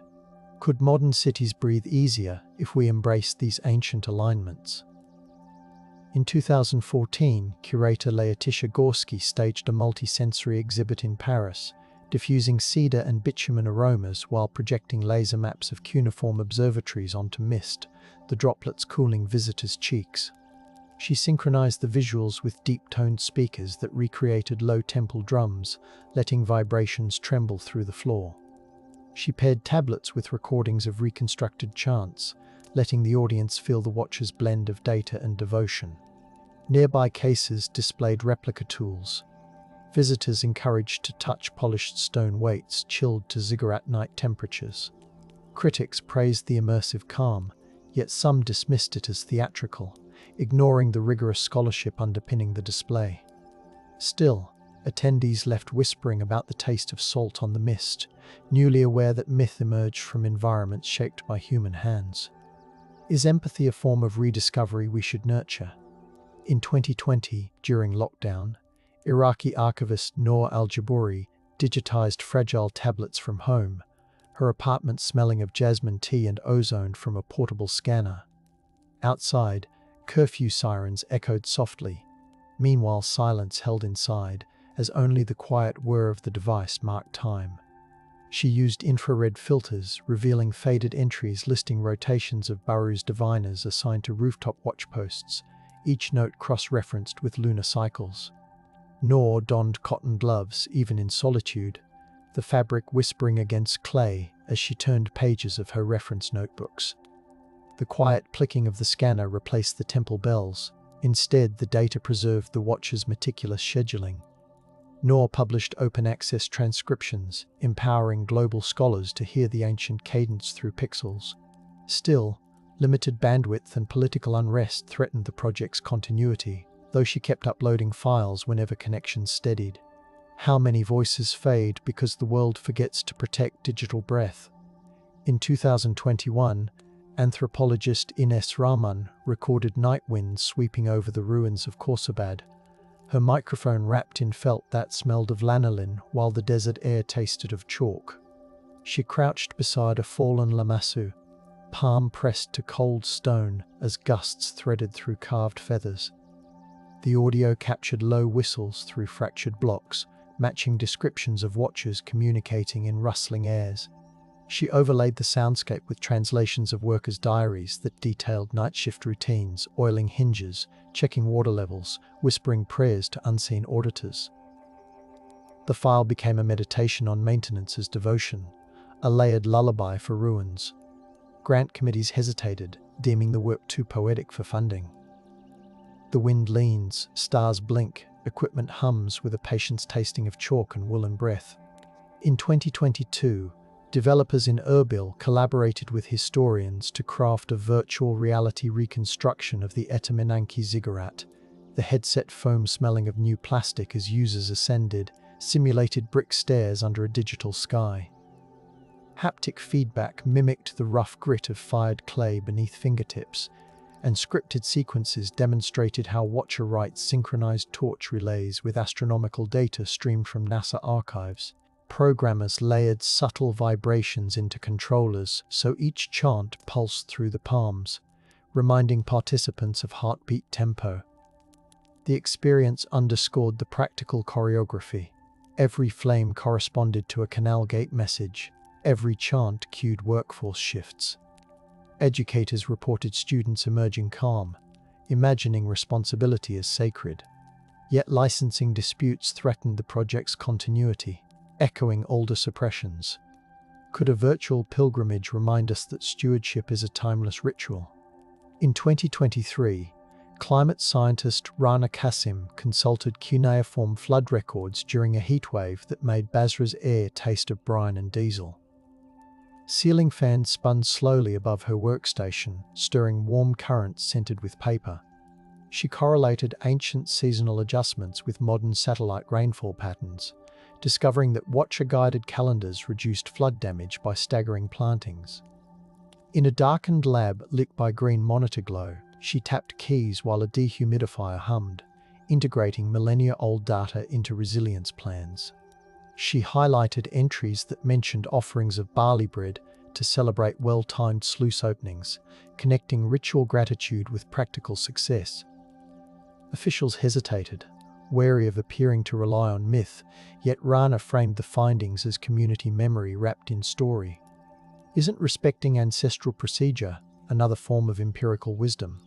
Could modern cities breathe easier if we embrace these ancient alignments? In 2014, curator Letitia Gorski staged a multi-sensory exhibit in Paris, diffusing cedar and bitumen aromas while projecting laser maps of cuneiform observatories onto mist, the droplets cooling visitors' cheeks. She synchronized the visuals with deep-toned speakers that recreated low temple drums, letting vibrations tremble through the floor. She paired tablets with recordings of reconstructed chants, letting the audience feel the watcher's blend of data and devotion. Nearby cases displayed replica tools. Visitors encouraged to touch polished stone weights chilled to ziggurat night temperatures. Critics praised the immersive calm, yet some dismissed it as theatrical, ignoring the rigorous scholarship underpinning the display. Still, attendees left whispering about the taste of salt on the mist, newly aware that myth emerged from environments shaped by human hands. Is empathy a form of rediscovery we should nurture? In 2020, during lockdown, Iraqi archivist Noor al-Jabouri digitized fragile tablets from home, her apartment smelling of jasmine tea and ozone from a portable scanner. Outside, curfew sirens echoed softly. Meanwhile, silence held inside, as only the quiet whir of the device marked time. She used infrared filters, revealing faded entries listing rotations of Baru's diviners assigned to rooftop watchposts, each note cross-referenced with lunar cycles. Noor donned cotton gloves, even in solitude, the fabric whispering against clay as she turned pages of her reference notebooks. The quiet clicking of the scanner replaced the temple bells. Instead, the data preserved the watcher's meticulous scheduling. Noor published open-access transcriptions, empowering global scholars to hear the ancient cadence through pixels. Still, limited bandwidth and political unrest threatened the project's continuity, though she kept uploading files whenever connections steadied. How many voices fade because the world forgets to protect digital breath? In 2021, anthropologist Ines Rahman recorded night winds sweeping over the ruins of Khorsabad, her microphone wrapped in felt that smelled of lanolin while the desert air tasted of chalk. She crouched beside a fallen lamassu, palm pressed to cold stone as gusts threaded through carved feathers. The audio captured low whistles through fractured blocks, matching descriptions of watchers communicating in rustling airs. She overlaid the soundscape with translations of workers' diaries that detailed night shift routines, oiling hinges, checking water levels, whispering prayers to unseen auditors. The file became a meditation on maintenance as devotion, a layered lullaby for ruins. Grant committees hesitated, deeming the work too poetic for funding. The wind leans, stars blink, equipment hums with a patient's tasting of chalk and woolen breath. In 2022, developers in Erbil collaborated with historians to craft a virtual reality reconstruction of the Etaminanki ziggurat. The headset foam smelling of new plastic as users ascended, simulated brick stairs under a digital sky. Haptic feedback mimicked the rough grit of fired clay beneath fingertips, and scripted sequences demonstrated how Watcher writes synchronized torch relays with astronomical data streamed from NASA archives. Programmers layered subtle vibrations into controllers so each chant pulsed through the palms, reminding participants of heartbeat tempo. The experience underscored the practical choreography. Every flame corresponded to a canal gate message. Every chant cued workforce shifts. Educators reported students emerging calm, imagining responsibility as sacred. Yet licensing disputes threatened the project's continuity, echoing older suppressions. Could a virtual pilgrimage remind us that stewardship is a timeless ritual? In 2023, climate scientist Rana Kassim consulted cuneiform flood records during a heatwave that made Basra's air taste of brine and diesel. Ceiling fans spun slowly above her workstation, stirring warm currents scented with paper. She correlated ancient seasonal adjustments with modern satellite rainfall patterns, discovering that Watcher-guided calendars reduced flood damage by staggering plantings. In a darkened lab lit by green monitor glow, she tapped keys while a dehumidifier hummed, integrating millennia-old data into resilience plans. She highlighted entries that mentioned offerings of barley bread to celebrate well-timed sluice openings, connecting ritual gratitude with practical success. Officials hesitated, wary of appearing to rely on myth, yet Rana framed the findings as community memory wrapped in story. Isn't respecting ancestral procedure another form of empirical wisdom?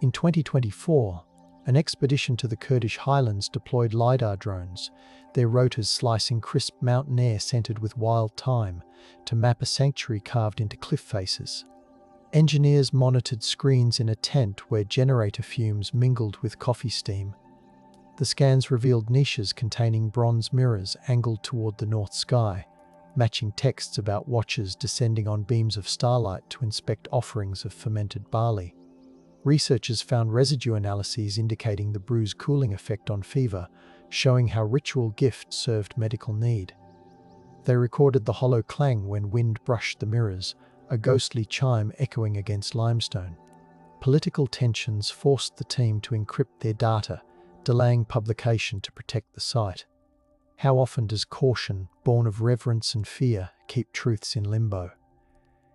In 2024, an expedition to the Kurdish highlands deployed LiDAR drones, their rotors slicing crisp mountain air scented with wild thyme, to map a sanctuary carved into cliff faces. Engineers monitored screens in a tent where generator fumes mingled with coffee steam. The scans revealed niches containing bronze mirrors angled toward the north sky, matching texts about watchers descending on beams of starlight to inspect offerings of fermented barley. Researchers found residue analyses indicating the brew's cooling effect on fever, showing how ritual gifts served medical need. They recorded the hollow clang when wind brushed the mirrors, a ghostly chime echoing against limestone. Political tensions forced the team to encrypt their data, delaying publication to protect the site. How often does caution, born of reverence and fear, keep truths in limbo?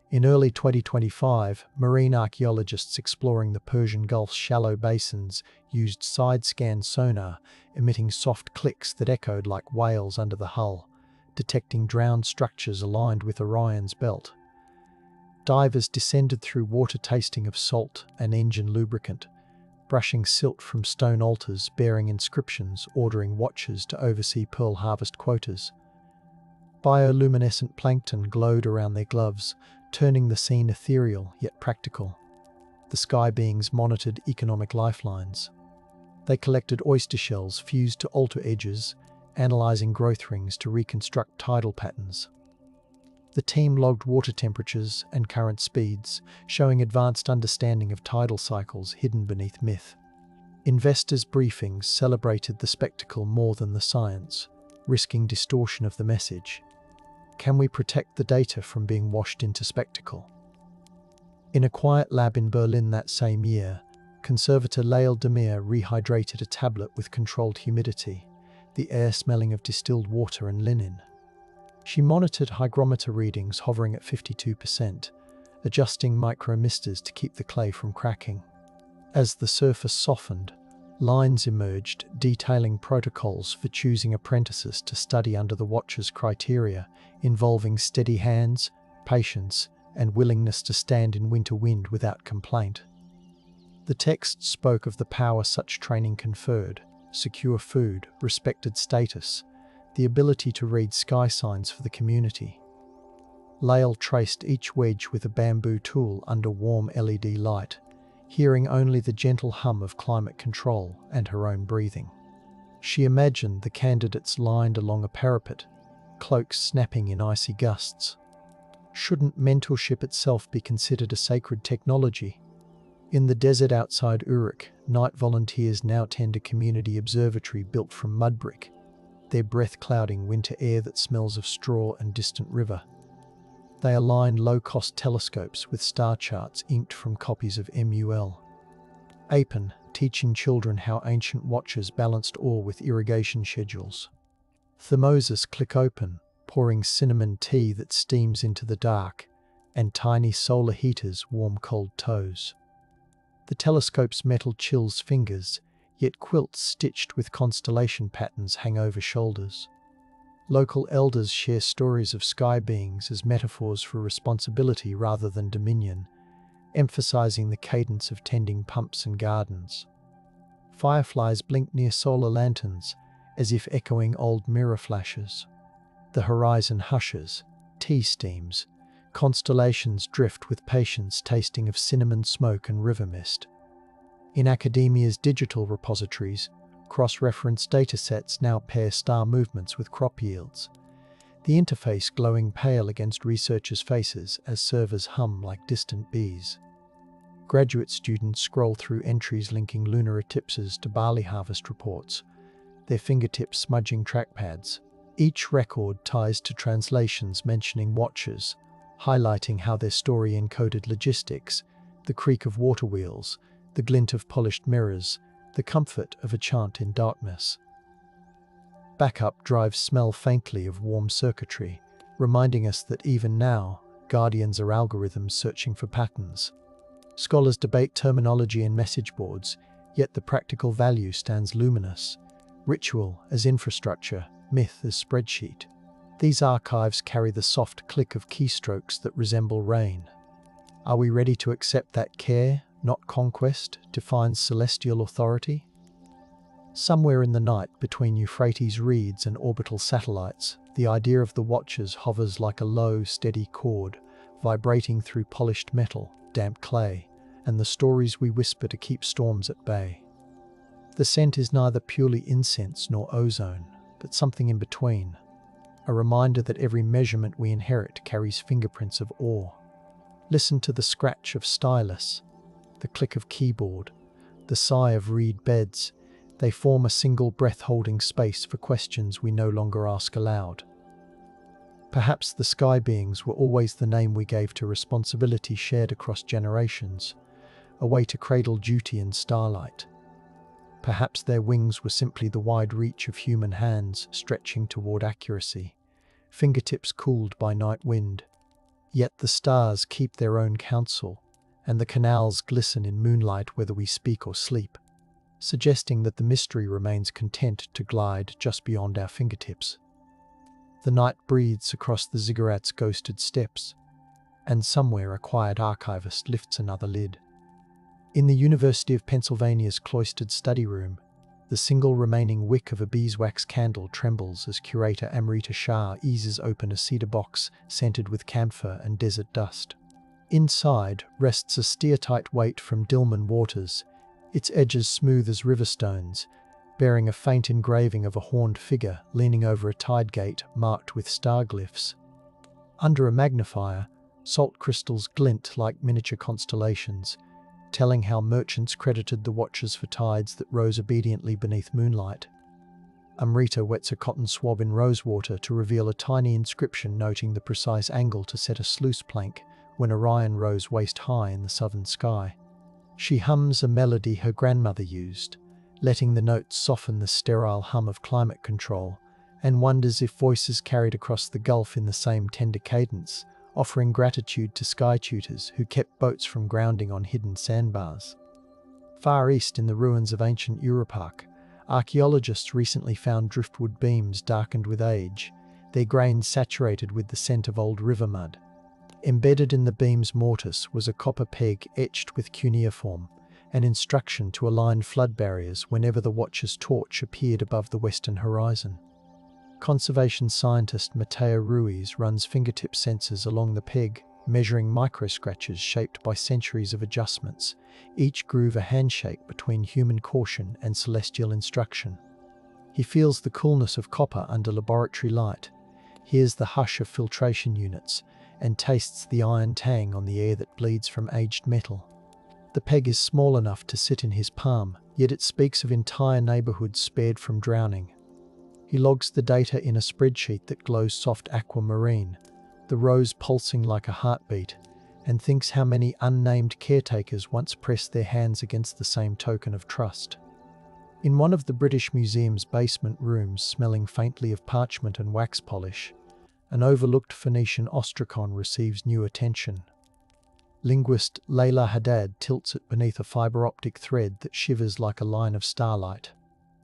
In early 2025, marine archaeologists exploring the Persian Gulf's shallow basins used side-scan sonar, emitting soft clicks that echoed like whales under the hull, detecting drowned structures aligned with Orion's belt. Divers descended through water tasting of salt and engine lubricant, brushing silt from stone altars bearing inscriptions ordering watchers to oversee pearl harvest quotas. Bioluminescent plankton glowed around their gloves, turning the scene ethereal yet practical. The sky beings monitored economic lifelines. They collected oyster shells fused to altar edges, analyzing growth rings to reconstruct tidal patterns. The team logged water temperatures and current speeds, showing advanced understanding of tidal cycles hidden beneath myth. Investors' briefings celebrated the spectacle more than the science, risking distortion of the message. Can we protect the data from being washed into spectacle? In a quiet lab in Berlin that same year, conservator Lael Demir rehydrated a tablet with controlled humidity, the air smelling of distilled water and linen. She monitored hygrometer readings hovering at 52%, adjusting micromisters to keep the clay from cracking. As the surface softened, lines emerged detailing protocols for choosing apprentices to study under the watcher's criteria, involving steady hands, patience, and willingness to stand in winter wind without complaint. The text spoke of the power such training conferred: secure food, respected status, the ability to read sky signs for the community. Lael traced each wedge with a bamboo tool under warm LED light, hearing only the gentle hum of climate control and her own breathing. She imagined the candidates lined along a parapet, cloaks snapping in icy gusts. Shouldn't mentorship itself be considered a sacred technology? In the desert outside Uruk, night volunteers now tend a community observatory built from mud brick, their breath-clouding winter air that smells of straw and distant river. They align low-cost telescopes with star charts inked from copies of MUL. Apen, teaching children how ancient watches balanced ore with irrigation schedules. Thermosis click open, pouring cinnamon tea that steams into the dark, and tiny solar heaters warm cold toes. The telescope's metal chills fingers, yet quilts stitched with constellation patterns hang over shoulders. Local elders share stories of sky beings as metaphors for responsibility rather than dominion, emphasizing the cadence of tending pumps and gardens. Fireflies blink near solar lanterns, as if echoing old mirror flashes. The horizon hushes, tea steams, constellations drift with patience tasting of cinnamon smoke and river mist. In academia's digital repositories, cross-reference datasets now pair star movements with crop yields, the interface glowing pale against researchers' faces as servers hum like distant bees. Graduate students scroll through entries linking lunar eclipses to barley harvest reports, their fingertips smudging trackpads. Each record ties to translations mentioning watches, highlighting how their story encoded logistics, the creak of water wheels, the glint of polished mirrors, the comfort of a chant in darkness. Backup drives smell faintly of warm circuitry, reminding us that even now, guardians are algorithms searching for patterns. Scholars debate terminology and message boards, yet the practical value stands luminous. Ritual as infrastructure, myth as spreadsheet. These archives carry the soft click of keystrokes that resemble rain. Are we ready to accept that care, not conquest, defines celestial authority? Somewhere in the night between Euphrates reeds and orbital satellites, the idea of the watchers hovers like a low, steady chord, vibrating through polished metal, damp clay, and the stories we whisper to keep storms at bay. The scent is neither purely incense nor ozone, but something in between, a reminder that every measurement we inherit carries fingerprints of awe. Listen to the scratch of stylus, the click of keyboard, the sigh of reed beds. They form a single breath-holding space for questions we no longer ask aloud. Perhaps the sky beings were always the name we gave to responsibility shared across generations, a way to cradle duty in starlight. Perhaps their wings were simply the wide reach of human hands stretching toward accuracy, fingertips cooled by night wind. Yet the stars keep their own counsel, and the canals glisten in moonlight whether we speak or sleep, suggesting that the mystery remains content to glide just beyond our fingertips. The night breathes across the ziggurat's ghosted steps, and somewhere a quiet archivist lifts another lid. In the University of Pennsylvania's cloistered study room, the single remaining wick of a beeswax candle trembles as curator Amrita Shah eases open a cedar box scented with camphor and desert dust. Inside rests a steertight weight from Dillman Waters, its edges smooth as river stones, bearing a faint engraving of a horned figure leaning over a tide gate marked with star glyphs. Under a magnifier, salt crystals glint like miniature constellations, telling how merchants credited the watches for tides that rose obediently beneath moonlight. Amrita wets a cotton swab in rosewater to reveal a tiny inscription noting the precise angle to set a sluice plank when Orion rose waist-high in the southern sky. She hums a melody her grandmother used, letting the notes soften the sterile hum of climate control, and wonders if voices carried across the gulf in the same tender cadence, offering gratitude to sky tutors who kept boats from grounding on hidden sandbars. Far east in the ruins of ancient Europark, archaeologists recently found driftwood beams darkened with age, their grains saturated with the scent of old river mud. Embedded in the beam's mortise was a copper peg etched with cuneiform, an instruction to align flood barriers whenever the watcher's torch appeared above the western horizon. Conservation scientist Mateo Ruiz runs fingertip sensors along the peg, measuring micro-scratches shaped by centuries of adjustments, each groove a handshake between human caution and celestial instruction. He feels the coolness of copper under laboratory light, hears the hush of filtration units, and tastes the iron tang on the air that bleeds from aged metal. The peg is small enough to sit in his palm, yet it speaks of entire neighborhoods spared from drowning. He logs the data in a spreadsheet that glows soft aquamarine, the rows pulsing like a heartbeat, and thinks how many unnamed caretakers once pressed their hands against the same token of trust. In one of the British Museum's basement rooms, smelling faintly of parchment and wax polish, an overlooked Phoenician ostracon receives new attention. Linguist Layla Haddad tilts it beneath a fiber-optic thread that shivers like a line of starlight.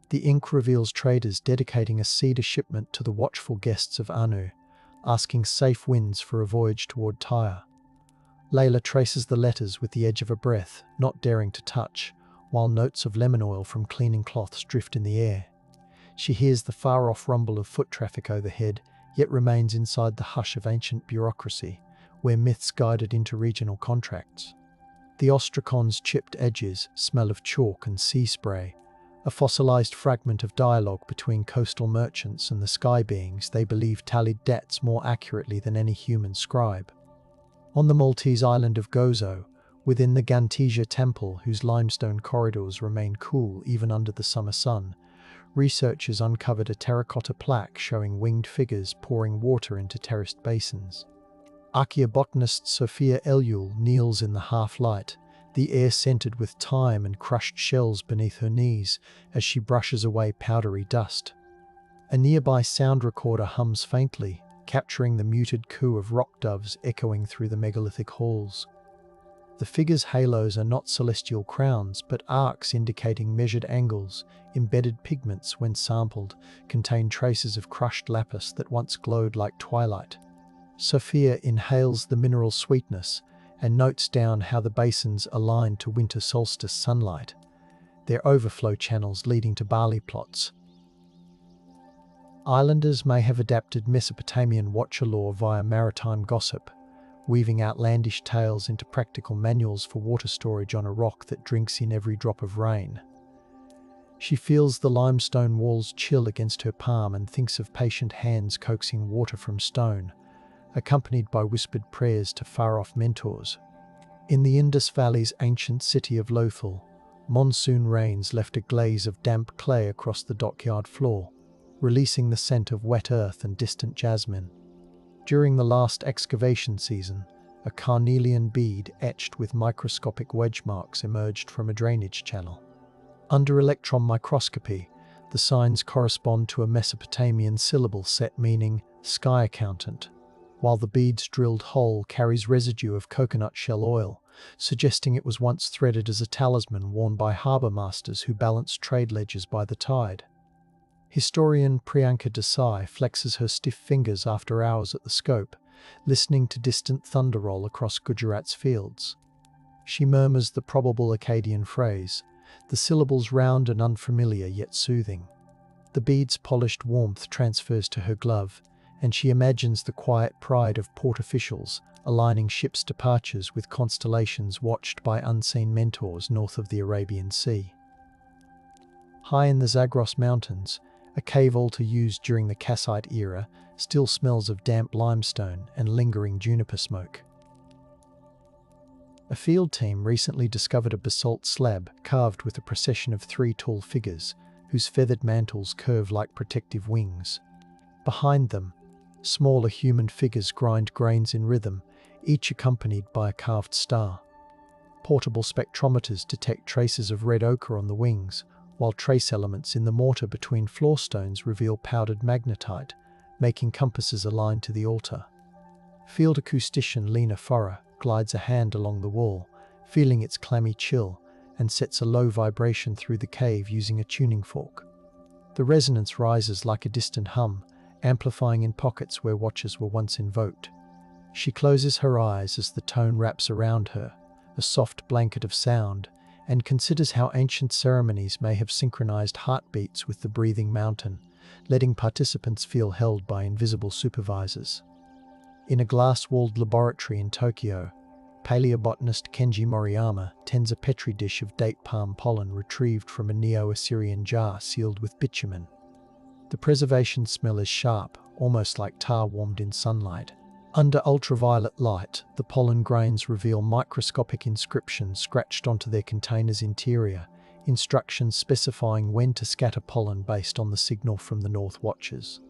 The ink reveals traders dedicating a cedar shipment to the watchful guests of Anu, asking safe winds for a voyage toward Tyre. Layla traces the letters with the edge of a breath, not daring to touch, while notes of lemon oil from cleaning cloths drift in the air. She hears the far-off rumble of foot traffic overhead, yet remains inside the hush of ancient bureaucracy, where myths guided interregional contracts. The ostracon's chipped edges smell of chalk and sea spray, a fossilized fragment of dialogue between coastal merchants and the sky beings they believe tallied debts more accurately than any human scribe. On the Maltese island of Gozo, within the Gantesia temple whose limestone corridors remain cool even under the summer sun, researchers uncovered a terracotta plaque showing winged figures pouring water into terraced basins. Archaeobotanist Sophia Elul kneels in the half-light, the air scented with thyme and crushed shells beneath her knees as she brushes away powdery dust. A nearby sound recorder hums faintly, capturing the muted coo of rock doves echoing through the megalithic halls. The figures' halos are not celestial crowns, but arcs indicating measured angles. Embedded pigments, when sampled, contain traces of crushed lapis that once glowed like twilight. Sophia inhales the mineral sweetness and notes down how the basins align to winter solstice sunlight, their overflow channels leading to barley plots. Islanders may have adapted Mesopotamian watcher lore via maritime gossip, weaving outlandish tales into practical manuals for water storage on a rock that drinks in every drop of rain. She feels the limestone walls chill against her palm and thinks of patient hands coaxing water from stone, accompanied by whispered prayers to far-off mentors. In the Indus Valley's ancient city of Lothal, monsoon rains left a glaze of damp clay across the dockyard floor, releasing the scent of wet earth and distant jasmine. During the last excavation season, a carnelian bead etched with microscopic wedge marks emerged from a drainage channel. Under electron microscopy, the signs correspond to a Mesopotamian syllable set meaning sky accountant, while the bead's drilled hole carries residue of coconut shell oil, suggesting it was once threaded as a talisman worn by harbour masters who balanced trade ledgers by the tide. Historian Priyanka Desai flexes her stiff fingers after hours at the scope, listening to distant thunder roll across Gujarat's fields. She murmurs the probable Akkadian phrase, the syllables round and unfamiliar yet soothing. The bead's polished warmth transfers to her glove, and she imagines the quiet pride of port officials aligning ships' departures with constellations watched by unseen mentors north of the Arabian Sea. High in the Zagros Mountains, a cave altar used during the Kassite era still smells of damp limestone and lingering juniper smoke. A field team recently discovered a basalt slab carved with a procession of 3 tall figures, whose feathered mantles curve like protective wings. Behind them, smaller human figures grind grains in rhythm, each accompanied by a carved star. Portable spectrometers detect traces of red ochre on the wings, while trace elements in the mortar between floor stones reveal powdered magnetite, making compasses aligned to the altar. Field acoustician Lena Forrer glides a hand along the wall, feeling its clammy chill, and sets a low vibration through the cave using a tuning fork. The resonance rises like a distant hum, amplifying in pockets where watchers were once invoked. She closes her eyes as the tone wraps around her, a soft blanket of sound, and considers how ancient ceremonies may have synchronized heartbeats with the breathing mountain, letting participants feel held by invisible supervisors. In a glass-walled laboratory in Tokyo, paleobotanist Kenji Moriyama tends a petri dish of date palm pollen retrieved from a Neo-Assyrian jar sealed with bitumen. The preservation smell is sharp, almost like tar warmed in sunlight. Under ultraviolet light, the pollen grains reveal microscopic inscriptions scratched onto their container's interior, instructions specifying when to scatter pollen based on the signal from the North Watchers.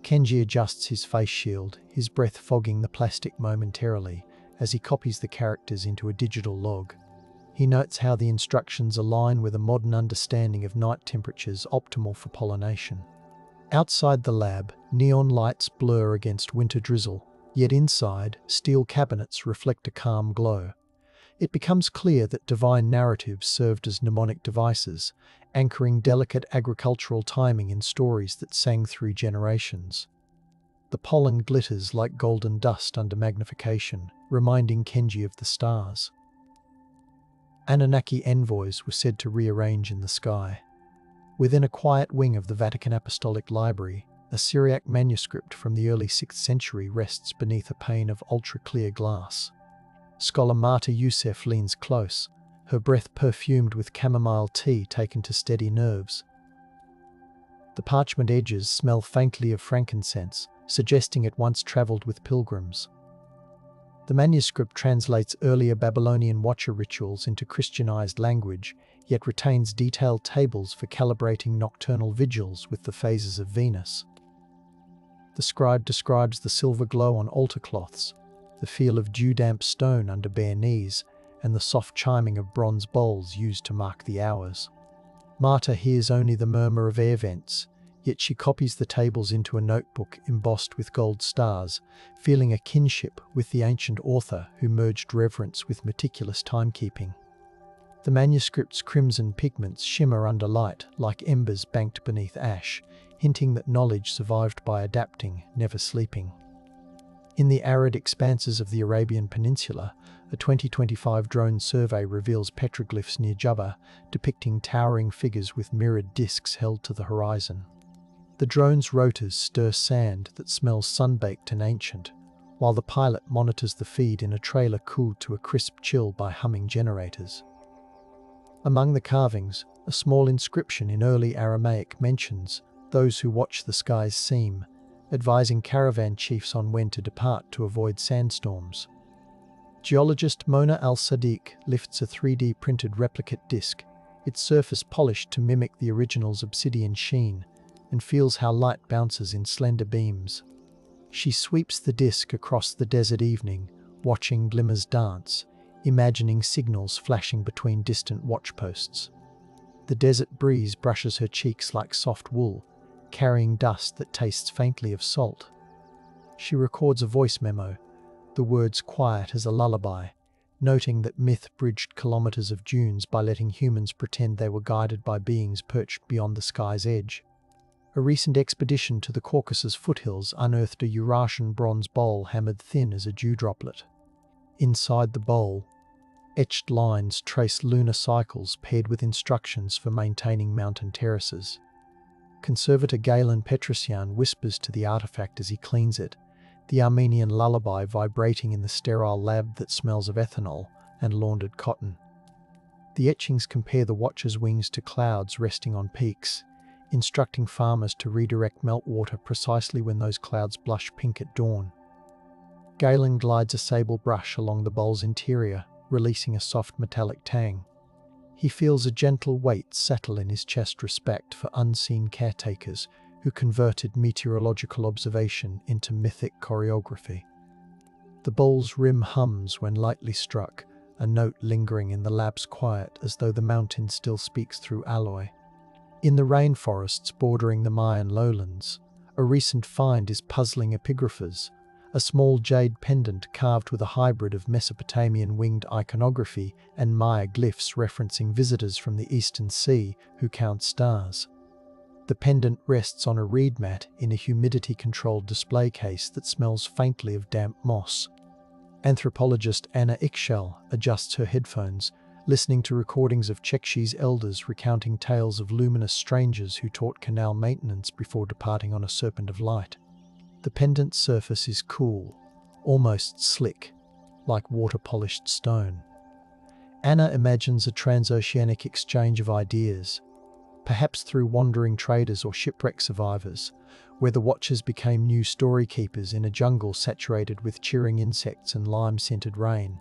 Kenji adjusts his face shield, his breath fogging the plastic momentarily, as he copies the characters into a digital log. He notes how the instructions align with a modern understanding of night temperatures optimal for pollination. Outside the lab, neon lights blur against winter drizzle, yet inside, steel cabinets reflect a calm glow. It becomes clear that divine narratives served as mnemonic devices, anchoring delicate agricultural timing in stories that sang through generations. The pollen glitters like golden dust under magnification, reminding Kenji of the stars. Anunnaki envoys were said to rearrange in the sky. Within a quiet wing of the Vatican Apostolic Library, a Syriac manuscript from the early 6th century rests beneath a pane of ultra-clear glass. Scholar Marta Youssef leans close, her breath perfumed with chamomile tea taken to steady nerves. The parchment edges smell faintly of frankincense, suggesting it once travelled with pilgrims. The manuscript translates earlier Babylonian watcher rituals into Christianized language, yet retains detailed tables for calibrating nocturnal vigils with the phases of Venus. The scribe describes the silver glow on altar cloths, the feel of dew-damp stone under bare knees, and the soft chiming of bronze bowls used to mark the hours. Marta hears only the murmur of air vents, yet she copies the tables into a notebook embossed with gold stars, feeling a kinship with the ancient author who merged reverence with meticulous timekeeping. The manuscript's crimson pigments shimmer under light like embers banked beneath ash, hinting that knowledge survived by adapting, never sleeping. In the arid expanses of the Arabian Peninsula, a 2025 drone survey reveals petroglyphs near Jubba, depicting towering figures with mirrored discs held to the horizon. The drone's rotors stir sand that smells sun-baked and ancient, while the pilot monitors the feed in a trailer cooled to a crisp chill by humming generators. Among the carvings, a small inscription in early Aramaic mentions those who watch the skies seem, advising caravan chiefs on when to depart to avoid sandstorms. Geologist Mona Al-Sadiq lifts a 3D printed replicate disc, its surface polished to mimic the original's obsidian sheen, and feels how light bounces in slender beams. She sweeps the disc across the desert evening, watching glimmers dance, imagining signals flashing between distant watchposts. The desert breeze brushes her cheeks like soft wool, carrying dust that tastes faintly of salt. She records a voice memo, the words quiet as a lullaby, noting that myth bridged kilometers of dunes by letting humans pretend they were guided by beings perched beyond the sky's edge. A recent expedition to the Caucasus foothills unearthed a Eurasian bronze bowl hammered thin as a dewdroplet. Inside the bowl, etched lines trace lunar cycles paired with instructions for maintaining mountain terraces. Conservator Galen Petrosyan whispers to the artifact as he cleans it, the Armenian lullaby vibrating in the sterile lab that smells of ethanol and laundered cotton. The etchings compare the watcher's wings to clouds resting on peaks, instructing farmers to redirect meltwater precisely when those clouds blush pink at dawn. Galen glides a sable brush along the bowl's interior, releasing a soft metallic tang. He feels a gentle weight settle in his chest, respect for unseen caretakers who converted meteorological observation into mythic choreography. The bowl's rim hums when lightly struck, a note lingering in the lab's quiet as though the mountain still speaks through alloy. In the rainforests bordering the Mayan lowlands, a recent find is puzzling epigraphers, a small jade pendant carved with a hybrid of Mesopotamian winged iconography and Maya glyphs referencing visitors from the Eastern Sea who count stars. The pendant rests on a reed mat in a humidity-controlled display case that smells faintly of damp moss. Anthropologist Anna Ikshel adjusts her headphones, listening to recordings of Chekshi's elders recounting tales of luminous strangers who taught canal maintenance before departing on a serpent of light. The pendant's surface is cool, almost slick, like water-polished stone. Anna imagines a transoceanic exchange of ideas, perhaps through wandering traders or shipwreck survivors, where the watchers became new story keepers in a jungle saturated with cheering insects and lime-scented rain.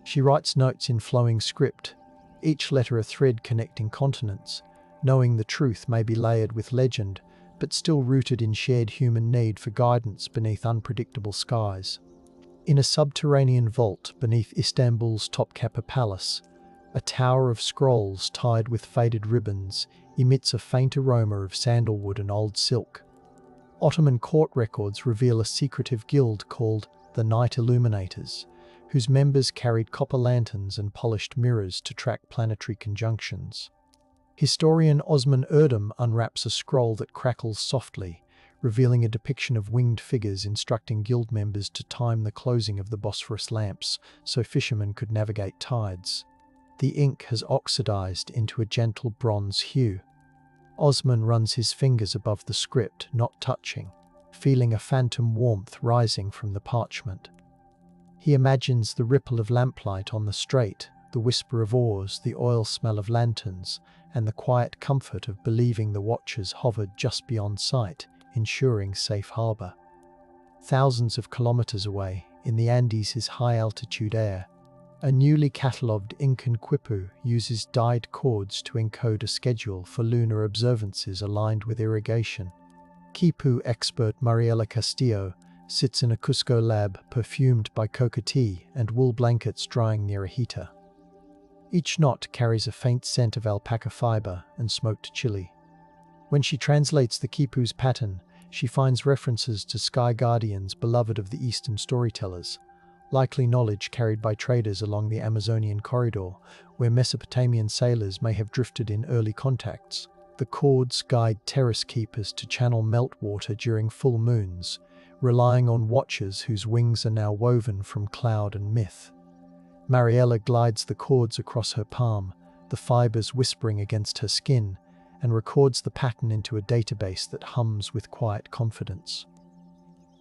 She writes notes in flowing script, each letter a thread connecting continents, knowing the truth may be layered with legend, but still rooted in shared human need for guidance beneath unpredictable skies. In a subterranean vault beneath Istanbul's Topkapı Palace, a tower of scrolls tied with faded ribbons emits a faint aroma of sandalwood and old silk. Ottoman court records reveal a secretive guild called the Night Illuminators, whose members carried copper lanterns and polished mirrors to track planetary conjunctions. Historian Osman Erdem unwraps a scroll that crackles softly, revealing a depiction of winged figures instructing guild members to time the closing of the Bosphorus lamps so fishermen could navigate tides. The ink has oxidized into a gentle bronze hue. Osman runs his fingers above the script, not touching, feeling a phantom warmth rising from the parchment. He imagines the ripple of lamplight on the strait, the whisper of oars, the oil smell of lanterns, and the quiet comfort of believing the watchers hovered just beyond sight, ensuring safe harbor. Thousands of kilometers away, in the Andes' high-altitude air, a newly catalogued Incan quipu uses dyed cords to encode a schedule for lunar observances aligned with irrigation. Quipu expert Mariela Castillo sits in a Cusco lab perfumed by coca tea and wool blankets drying near a heater. Each knot carries a faint scent of alpaca fiber and smoked chili. When she translates the quipu's pattern, she finds references to sky guardians beloved of the Eastern storytellers, likely knowledge carried by traders along the Amazonian corridor, where Mesopotamian sailors may have drifted in early contacts. The cords guide terrace keepers to channel meltwater during full moons, relying on watchers whose wings are now woven from cloud and myth. Mariella glides the cords across her palm, the fibers whispering against her skin, and records the pattern into a database that hums with quiet confidence.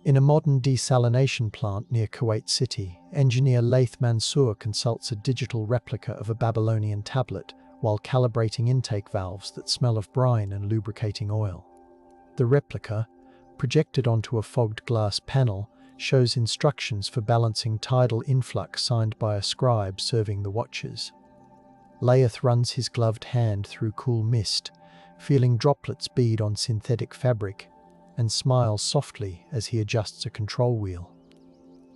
In a modern desalination plant near Kuwait City, engineer Laith Mansour consults a digital replica of a Babylonian tablet while calibrating intake valves that smell of brine and lubricating oil. The replica, projected onto a fogged glass panel, shows instructions for balancing tidal influx signed by a scribe serving the watchers. Laith runs his gloved hand through cool mist, feeling droplets bead on synthetic fabric, and smiles softly as he adjusts a control wheel.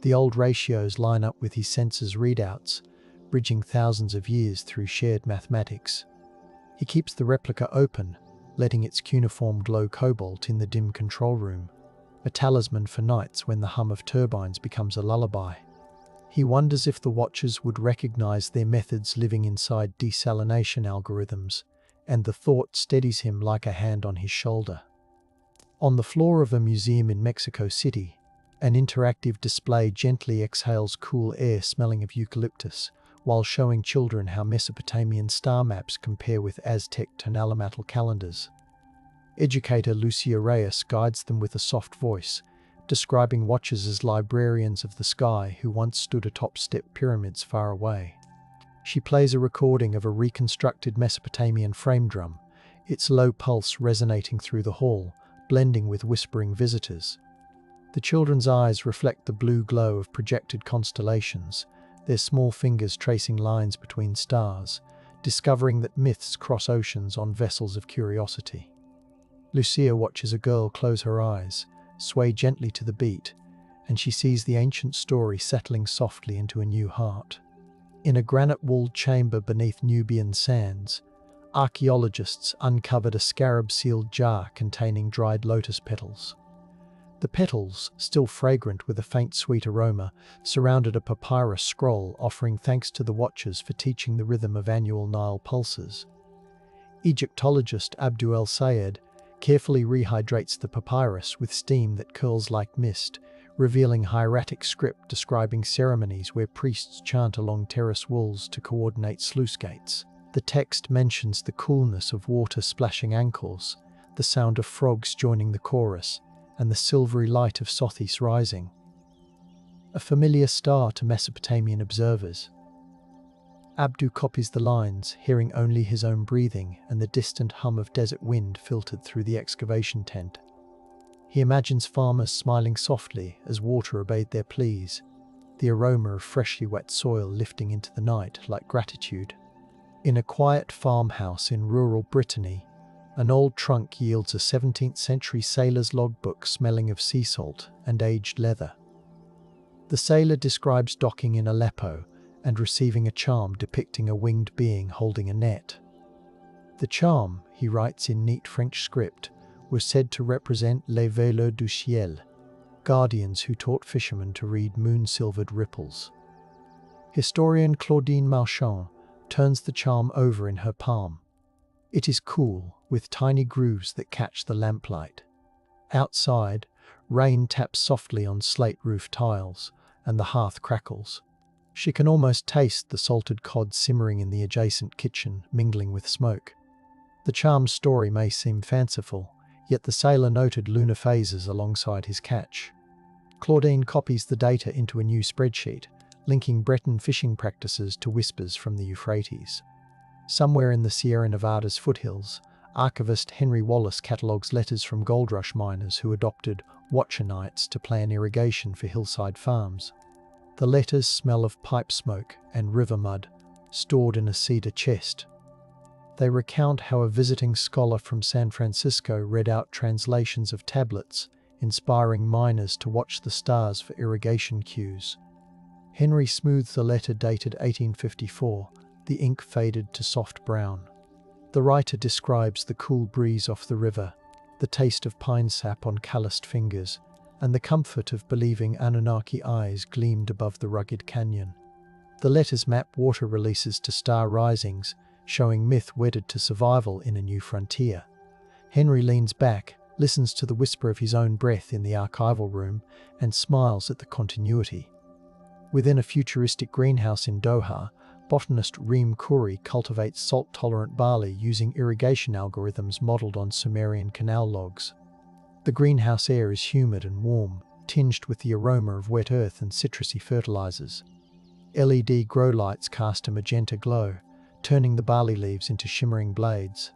The old ratios line up with his sensor's readouts, bridging thousands of years through shared mathematics. He keeps the replica open, letting its cuneiform glow cobalt in the dim control room, a talisman for nights when the hum of turbines becomes a lullaby. He wonders if the watchers would recognize their methods living inside desalination algorithms, and the thought steadies him like a hand on his shoulder. On the floor of a museum in Mexico City, an interactive display gently exhales cool air smelling of eucalyptus, while showing children how Mesopotamian star maps compare with Aztec tonalamatal calendars. Educator Lucia Reyes guides them with a soft voice, describing watchers as librarians of the sky who once stood atop step pyramids far away. She plays a recording of a reconstructed Mesopotamian frame drum, its low pulse resonating through the hall, blending with whispering visitors. The children's eyes reflect the blue glow of projected constellations, their small fingers tracing lines between stars, discovering that myths cross oceans on vessels of curiosity. Lucia watches a girl close her eyes, sway gently to the beat, and she sees the ancient story settling softly into a new heart. In a granite-walled chamber beneath Nubian sands, archaeologists uncovered a scarab-sealed jar containing dried lotus petals. The petals, still fragrant with a faint sweet aroma, surrounded a papyrus scroll offering thanks to the watchers for teaching the rhythm of annual Nile pulses. Egyptologist Abdu El Sayed carefully rehydrates the papyrus with steam that curls like mist, revealing hieratic script describing ceremonies where priests chant along terrace walls to coordinate sluice gates. The text mentions the coolness of water splashing ankles, the sound of frogs joining the chorus, and the silvery light of Sothis rising, a familiar star to Mesopotamian observers. Abdu copies the lines, hearing only his own breathing and the distant hum of desert wind filtered through the excavation tent. He imagines farmers smiling softly as water obeyed their pleas, the aroma of freshly wet soil lifting into the night like gratitude. In a quiet farmhouse in rural Brittany, an old trunk yields a 17th-century sailor's logbook smelling of sea salt and aged leather. The sailor describes docking in Aleppo and receiving a charm depicting a winged being holding a net. The charm, he writes in neat French script, was said to represent les veilleurs du ciel, guardians who taught fishermen to read moon-silvered ripples. Historian Claudine Marchand turns the charm over in her palm. It is cool, with tiny grooves that catch the lamplight. Outside, rain taps softly on slate roof tiles, and the hearth crackles. She can almost taste the salted cod simmering in the adjacent kitchen, mingling with smoke. The charm's story may seem fanciful, yet the sailor noted lunar phases alongside his catch. Claudine copies the data into a new spreadsheet, linking Breton fishing practices to whispers from the Euphrates. Somewhere in the Sierra Nevadas foothills, archivist Henry Wallace catalogues letters from gold rush miners who adopted watcher nights to plan irrigation for hillside farms. The letters smell of pipe smoke and river mud, stored in a cedar chest. They recount how a visiting scholar from San Francisco read out translations of tablets, inspiring miners to watch the stars for irrigation cues. Henry smooths the letter dated 1854, the ink faded to soft brown. The writer describes the cool breeze off the river, the taste of pine sap on calloused fingers, and the comfort of believing Anunnaki eyes gleamed above the rugged canyon. The letters map water releases to star risings, showing myth wedded to survival in a new frontier. Henry leans back, listens to the whisper of his own breath in the archival room, and smiles at the continuity. Within a futuristic greenhouse in Doha, botanist Reem Khoury cultivates salt-tolerant barley using irrigation algorithms modelled on Sumerian canal logs. The greenhouse air is humid and warm, tinged with the aroma of wet earth and citrusy fertilizers. LED grow lights cast a magenta glow, turning the barley leaves into shimmering blades.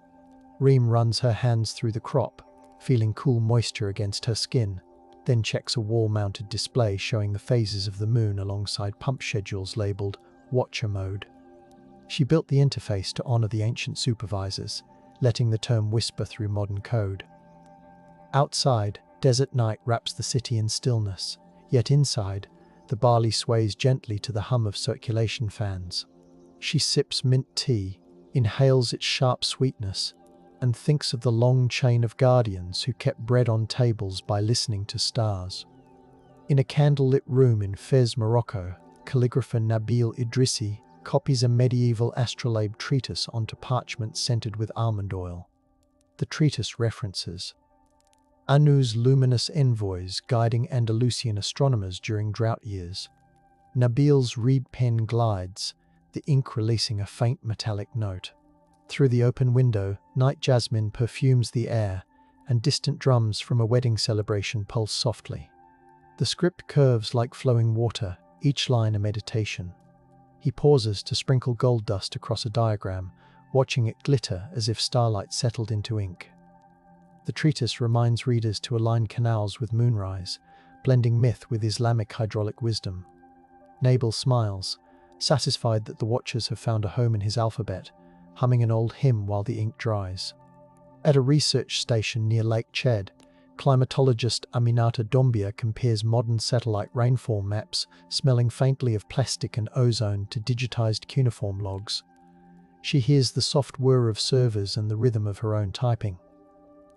Reem runs her hands through the crop, feeling cool moisture against her skin, then checks a wall-mounted display showing the phases of the moon alongside pump schedules labelled Watcher Mode. She built the interface to honour the ancient supervisors, letting the term whisper through modern code. Outside, desert night wraps the city in stillness, yet inside, the barley sways gently to the hum of circulation fans. She sips mint tea, inhales its sharp sweetness, and thinks of the long chain of guardians who kept bread on tables by listening to stars. In a candlelit room in Fez, Morocco, calligrapher Nabil Idrissi copies a medieval astrolabe treatise onto parchment scented with almond oil. The treatise references Anu's luminous envoys guiding Andalusian astronomers during drought years. Nabil's reed pen glides, the ink releasing a faint metallic note. Through the open window, night jasmine perfumes the air, and distant drums from a wedding celebration pulse softly. The script curves like flowing water, each line a meditation. He pauses to sprinkle gold dust across a diagram, watching it glitter as if starlight settled into ink. The treatise reminds readers to align canals with moonrise, blending myth with Islamic hydraulic wisdom. Nabil smiles, satisfied that the watchers have found a home in his alphabet, humming an old hymn while the ink dries. At a research station near Lake Chad, climatologist Aminata Doumbia compares modern satellite rainfall maps, smelling faintly of plastic and ozone, to digitized cuneiform logs. She hears the soft whir of servers and the rhythm of her own typing.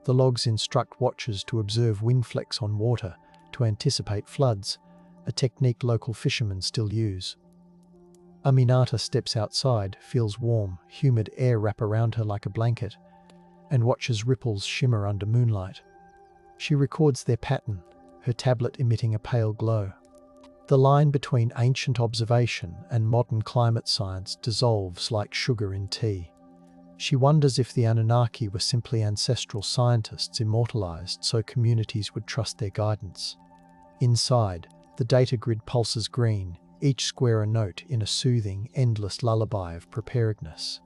The logs instruct watchers to observe wind flecks on water, to anticipate floods, a technique local fishermen still use. Aminata steps outside, feels warm, humid air wrap around her like a blanket, and watches ripples shimmer under moonlight. She records their pattern, her tablet emitting a pale glow. The line between ancient observation and modern climate science dissolves like sugar in tea. She wonders if the Anunnaki were simply ancestral scientists immortalized so communities would trust their guidance. Inside, the data grid pulses green, each square a note in a soothing, endless lullaby of preparedness.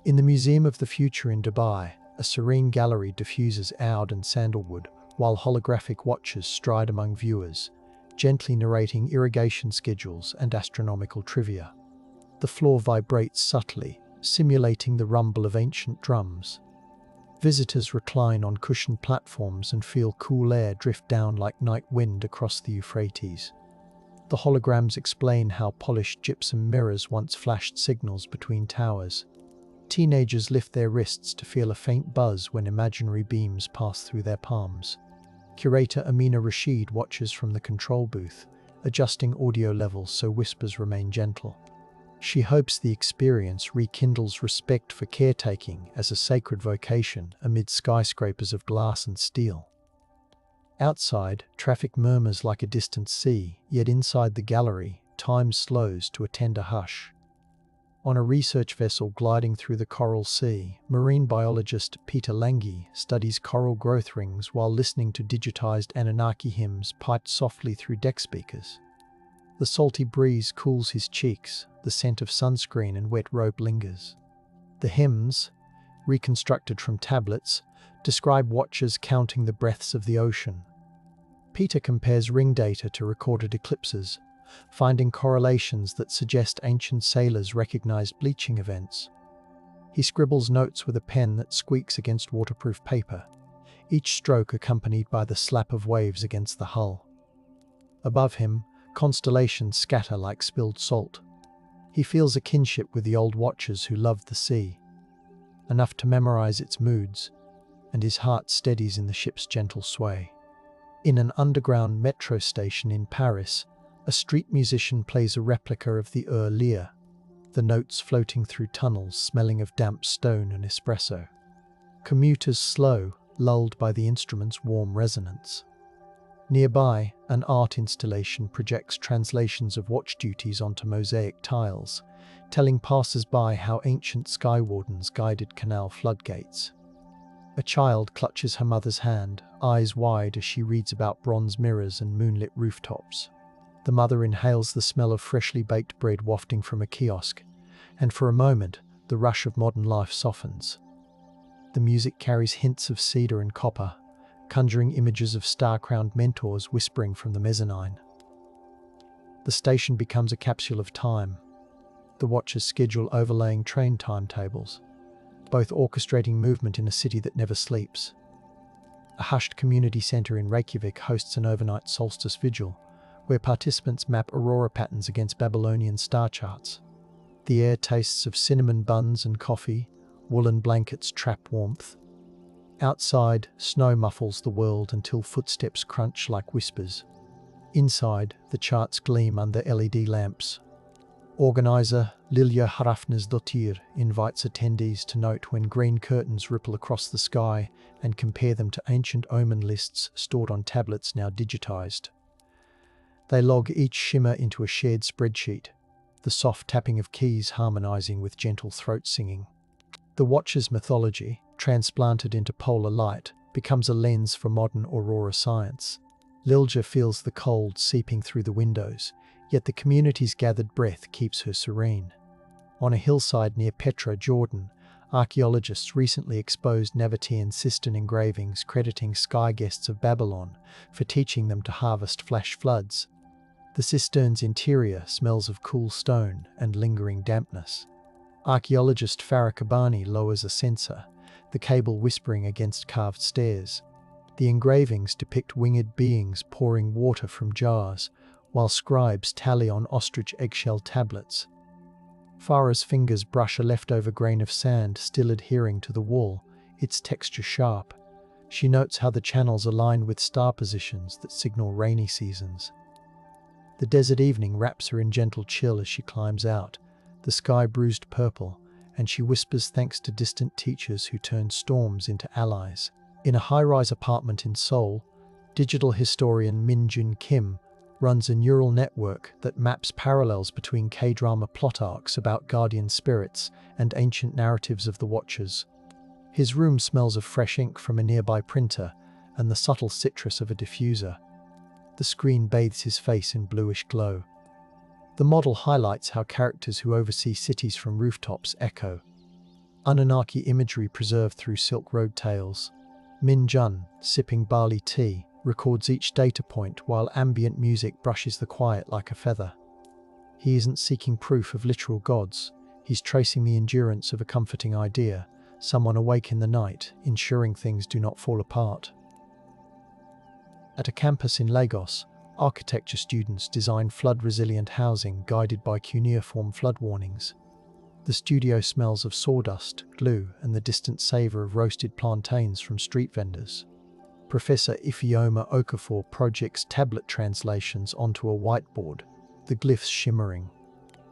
In the Museum of the Future in Dubai, a serene gallery diffuses oud and sandalwood, while holographic watches stride among viewers, gently narrating irrigation schedules and astronomical trivia. The floor vibrates subtly, simulating the rumble of ancient drums. Visitors recline on cushioned platforms and feel cool air drift down like night wind across the Euphrates. The holograms explain how polished gypsum mirrors once flashed signals between towers. Teenagers lift their wrists to feel a faint buzz when imaginary beams pass through their palms. Curator Amina Rashid watches from the control booth, adjusting audio levels so whispers remain gentle. She hopes the experience rekindles respect for caretaking as a sacred vocation amid skyscrapers of glass and steel. Outside, traffic murmurs like a distant sea, yet inside the gallery, time slows to a tender hush. On a research vessel gliding through the Coral Sea, marine biologist Peter Lange studies coral growth rings while listening to digitized Anunnaki hymns piped softly through deck speakers. The salty breeze cools his cheeks, the scent of sunscreen and wet rope lingers. The hymns, reconstructed from tablets, describe watchers counting the breaths of the ocean. Peter compares ring data to recorded eclipses, finding correlations that suggest ancient sailors recognized bleaching events. He scribbles notes with a pen that squeaks against waterproof paper, each stroke accompanied by the slap of waves against the hull. Above him, constellations scatter like spilled salt. He feels a kinship with the old watchers who loved the sea, enough to memorize its moods, and his heart steadies in the ship's gentle sway. In an underground metro station in Paris, a street musician plays a replica of the Lyre, the notes floating through tunnels smelling of damp stone and espresso. Commuters slow, lulled by the instrument's warm resonance. Nearby, an art installation projects translations of watch duties onto mosaic tiles, telling passers-by how ancient sky wardens guided canal floodgates. A child clutches her mother's hand, eyes wide as she reads about bronze mirrors and moonlit rooftops. The mother inhales the smell of freshly baked bread wafting from a kiosk, and for a moment, the rush of modern life softens. The music carries hints of cedar and copper, conjuring images of star-crowned mentors whispering from the mezzanine. The station becomes a capsule of time. The watchers schedule overlaying train timetables, both orchestrating movement in a city that never sleeps. A hushed community centre in Reykjavik hosts an overnight solstice vigil, where participants map aurora patterns against Babylonian star charts. The air tastes of cinnamon buns and coffee, woolen blankets trap warmth. Outside, snow muffles the world until footsteps crunch like whispers. Inside, the charts gleam under LED lamps. Organizer Lilja Hrafnsdottir invites attendees to note when green curtains ripple across the sky and compare them to ancient omen lists stored on tablets now digitized. They log each shimmer into a shared spreadsheet, the soft tapping of keys harmonizing with gentle throat singing. The watcher's mythology, transplanted into polar light, becomes a lens for modern aurora science. Lilja feels the cold seeping through the windows, yet the community's gathered breath keeps her serene. On a hillside near Petra, Jordan, archaeologists recently exposed Nabatean cistern engravings crediting sky guests of Babylon for teaching them to harvest flash floods. The cistern's interior smells of cool stone and lingering dampness. Archaeologist Farah Kabani lowers a sensor, the cable whispering against carved stairs. The engravings depict winged beings pouring water from jars, while scribes tally on ostrich eggshell tablets. Farah's fingers brush a leftover grain of sand still adhering to the wall, its texture sharp. She notes how the channels align with star positions that signal rainy seasons. The desert evening wraps her in gentle chill as she climbs out, the sky bruised purple, and she whispers thanks to distant teachers who turned storms into allies. In a high-rise apartment in Seoul, Digital historian Min Jun Kim runs a neural network that maps parallels between K-drama plot arcs about guardian spirits and ancient narratives of the Watchers. His room smells of fresh ink from a nearby printer and the subtle citrus of a diffuser. The screen bathes his face in bluish glow. The model highlights how characters who oversee cities from rooftops echo. Anunnaki imagery preserved through Silk Road tales. Min Jun, sipping barley tea, records each data point while ambient music brushes the quiet like a feather. He isn't seeking proof of literal gods, he's tracing the endurance of a comforting idea, someone awake in the night, ensuring things do not fall apart. At a campus in Lagos, architecture students design flood-resilient housing guided by cuneiform flood warnings. The studio smells of sawdust, glue, and the distant savour of roasted plantains from street vendors. Professor Ifeoma Okafor projects tablet translations onto a whiteboard, the glyphs shimmering.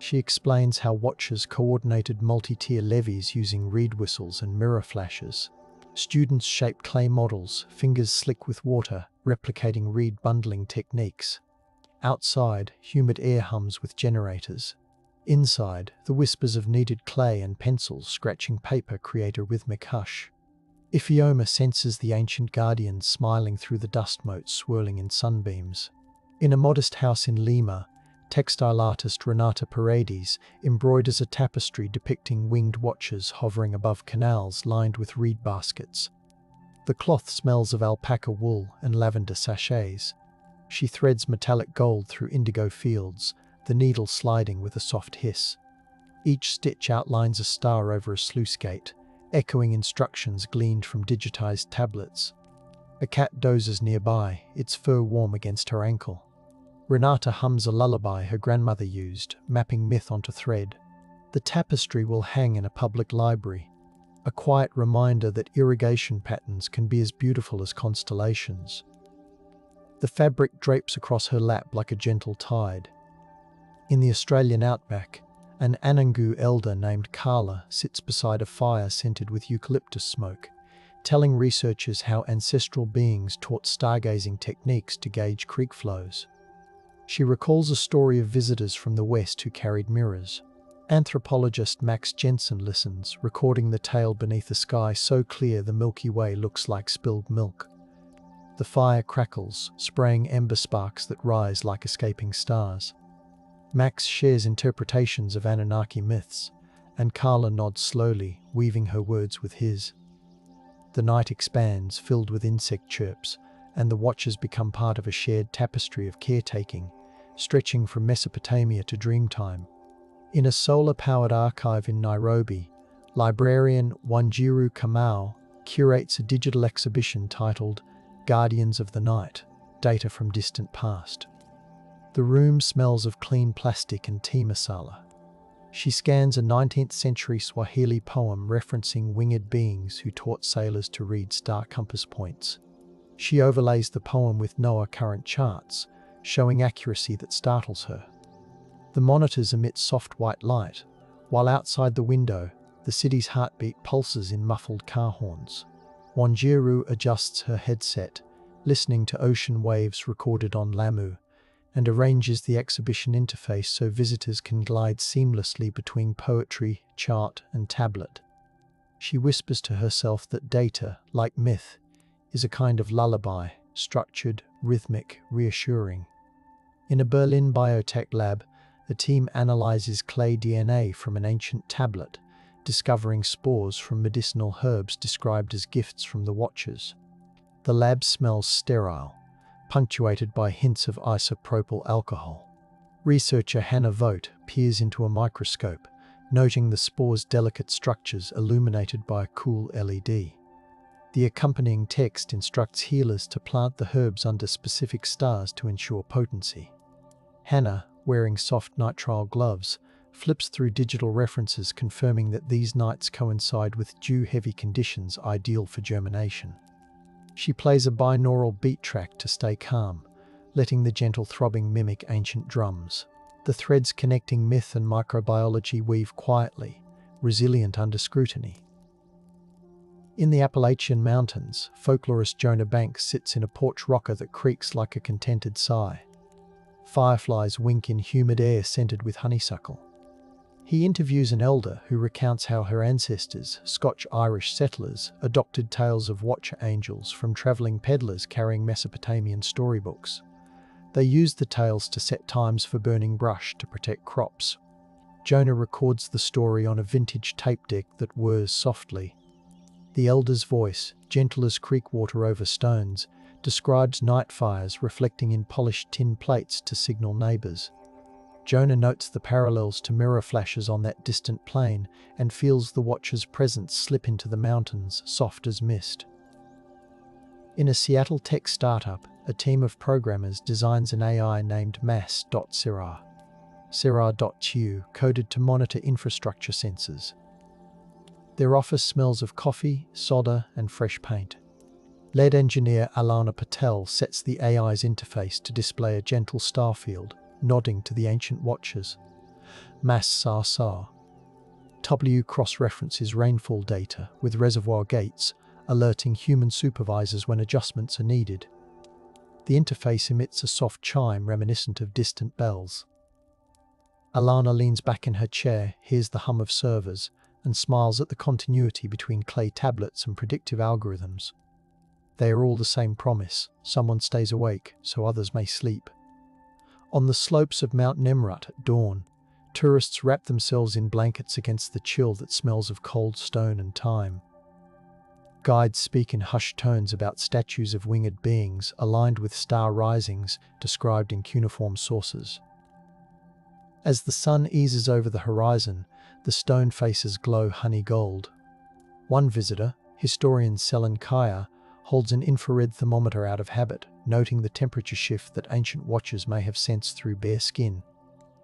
She explains how Watchers coordinated multi-tier levees using reed whistles and mirror flashes. Students shape clay models, fingers slick with water, replicating reed bundling techniques. Outside, humid air hums with generators. Inside, the whispers of kneaded clay and pencils scratching paper create a rhythmic hush. Ifeoma senses the ancient guardians smiling through the dust motes swirling in sunbeams. In a modest house in Lima, textile artist Renata Paredes embroiders a tapestry depicting winged watchers hovering above canals lined with reed baskets. The cloth smells of alpaca wool and lavender sachets. She threads metallic gold through indigo fields, the needle sliding with a soft hiss. Each stitch outlines a star over a sluice gate, echoing instructions gleaned from digitized tablets. A cat dozes nearby, its fur warm against her ankle. Renata hums a lullaby her grandmother used, mapping myth onto thread. The tapestry will hang in a public library, a quiet reminder that irrigation patterns can be as beautiful as constellations. The fabric drapes across her lap like a gentle tide. In the Australian outback, an Anangu elder named Carla sits beside a fire scented with eucalyptus smoke, telling researchers how ancestral beings taught stargazing techniques to gauge creek flows. She recalls a story of visitors from the West who carried mirrors. Anthropologist Max Jensen listens, recording the tale beneath a sky so clear the Milky Way looks like spilled milk. The fire crackles, spraying ember sparks that rise like escaping stars. Max shares interpretations of Anunnaki myths, and Carla nods slowly, weaving her words with his. The night expands, filled with insect chirps, and the Watchers become part of a shared tapestry of caretaking, stretching from Mesopotamia to Dreamtime. In a solar-powered archive in Nairobi, librarian Wanjiru Kamau curates a digital exhibition titled Guardians of the Night, Data from Distant Past. The room smells of clean plastic and tea masala. She scans a 19th century Swahili poem referencing winged beings who taught sailors to read star compass points. She overlays the poem with NOAA current charts, showing accuracy that startles her. The monitors emit soft white light, while outside the window, the city's heartbeat pulses in muffled car horns. Wanjiru adjusts her headset, listening to ocean waves recorded on Lamu, and arranges the exhibition interface so visitors can glide seamlessly between poetry, chart, and tablet. She whispers to herself that data, like myth, is a kind of lullaby, structured, rhythmic, reassuring. In a Berlin biotech lab, a team analyzes clay DNA from an ancient tablet, discovering spores from medicinal herbs described as gifts from the Watchers. The lab smells sterile, punctuated by hints of isopropyl alcohol. Researcher Hannah Vogt peers into a microscope, noting the spore's delicate structures illuminated by a cool LED. The accompanying text instructs healers to plant the herbs under specific stars to ensure potency. Hannah, wearing soft nitrile gloves, flips through digital references confirming that these nights coincide with dew-heavy conditions ideal for germination. She plays a binaural beat track to stay calm, letting the gentle throbbing mimic ancient drums. The threads connecting myth and microbiology weave quietly, resilient under scrutiny. In the Appalachian Mountains, folklorist Jonah Banks sits in a porch rocker that creaks like a contented sigh. Fireflies wink in humid air scented with honeysuckle. He interviews an elder who recounts how her ancestors, Scotch-Irish settlers, adopted tales of watcher angels from travelling peddlers carrying Mesopotamian storybooks. They used the tales to set times for burning brush to protect crops. Jonah records the story on a vintage tape deck that whirs softly. The elder's voice, gentle as creek water over stones, describes night fires reflecting in polished tin plates to signal neighbours. Jonah notes the parallels to mirror flashes on that distant plain and feels the watcher's presence slip into the mountains, soft as mist. In a Seattle tech startup, a team of programmers designs an AI named Mass.Sirah. Sirah.tu, coded to monitor infrastructure sensors. Their office smells of coffee, solder, and fresh paint. Lead engineer Alana Patel sets the AI's interface to display a gentle star field, nodding to the ancient watchers. Mass.Sar. W cross-references rainfall data with reservoir gates, alerting human supervisors when adjustments are needed. The interface emits a soft chime reminiscent of distant bells. Alana leans back in her chair, hears the hum of servers, and smiles at the continuity between clay tablets and predictive algorithms. They are all the same promise: someone stays awake so others may sleep. On the slopes of Mount Nemrut at dawn, tourists wrap themselves in blankets against the chill that smells of cold stone and time. Guides speak in hushed tones about statues of winged beings aligned with star risings described in cuneiform sources. As the sun eases over the horizon, the stone faces glow honey gold. One visitor, historian Selin Kaya, holds an infrared thermometer out of habit, noting the temperature shift that ancient watchers may have sensed through bare skin.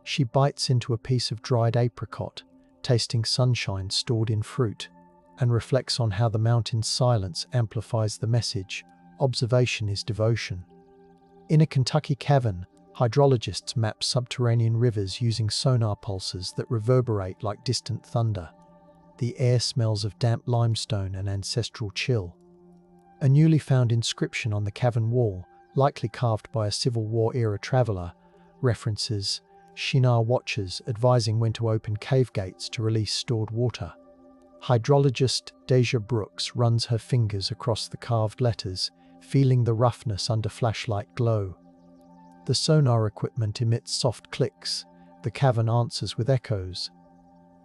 She bites into a piece of dried apricot, tasting sunshine stored in fruit, and reflects on how the mountain's silence amplifies the message: observation is devotion. In a Kentucky cavern, hydrologists map subterranean rivers using sonar pulses that reverberate like distant thunder. The air smells of damp limestone and ancestral chill. A newly found inscription on the cavern wall, likely carved by a Civil War-era traveller, references Shinar watchers advising when to open cave gates to release stored water. Hydrologist Deja Brooks runs her fingers across the carved letters, feeling the roughness under flashlight glow. The sonar equipment emits soft clicks. The cavern answers with echoes.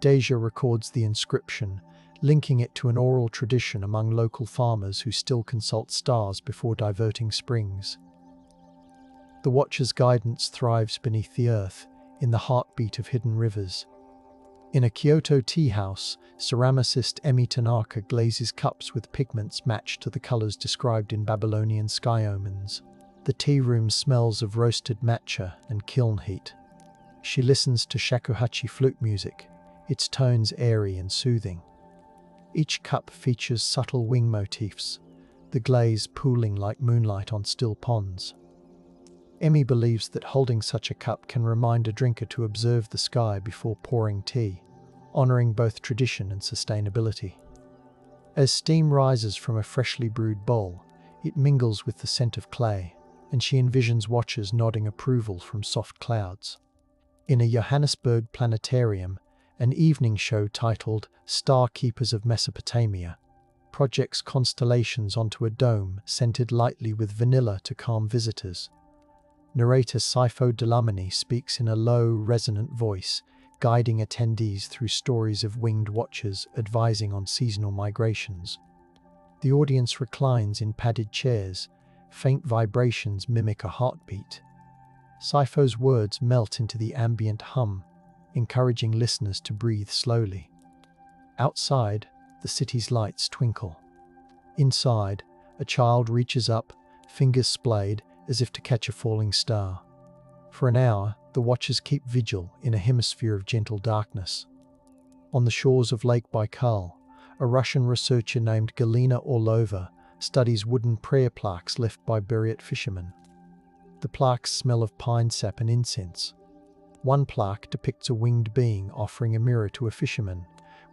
Deja records the inscription, linking it to an oral tradition among local farmers who still consult stars before diverting springs. The watcher's guidance thrives beneath the earth, in the heartbeat of hidden rivers. In a Kyoto tea house, ceramicist Emi Tanaka glazes cups with pigments matched to the colors described in Babylonian sky omens. The tea room smells of roasted matcha and kiln heat. She listens to shakuhachi flute music, its tones airy and soothing. Each cup features subtle wing motifs, the glaze pooling like moonlight on still ponds. Emi believes that holding such a cup can remind a drinker to observe the sky before pouring tea, honouring both tradition and sustainability. As steam rises from a freshly brewed bowl, it mingles with the scent of clay, and she envisions watchers nodding approval from soft clouds. In a Johannesburg planetarium, an evening show titled Star Keepers of Mesopotamia projects constellations onto a dome scented lightly with vanilla to calm visitors. Narrator Saifo Delamini speaks in a low, resonant voice, guiding attendees through stories of winged watchers advising on seasonal migrations. The audience reclines in padded chairs. Faint vibrations mimic a heartbeat. Saifo's words melt into the ambient hum, encouraging listeners to breathe slowly. Outside, the city's lights twinkle. Inside, a child reaches up, fingers splayed, as if to catch a falling star. For an hour, the watchers keep vigil in a hemisphere of gentle darkness. On the shores of Lake Baikal, a Russian researcher named Galina Orlova studies wooden prayer plaques left by Buryat fishermen. The plaques smell of pine sap and incense. One plaque depicts a winged being offering a mirror to a fisherman,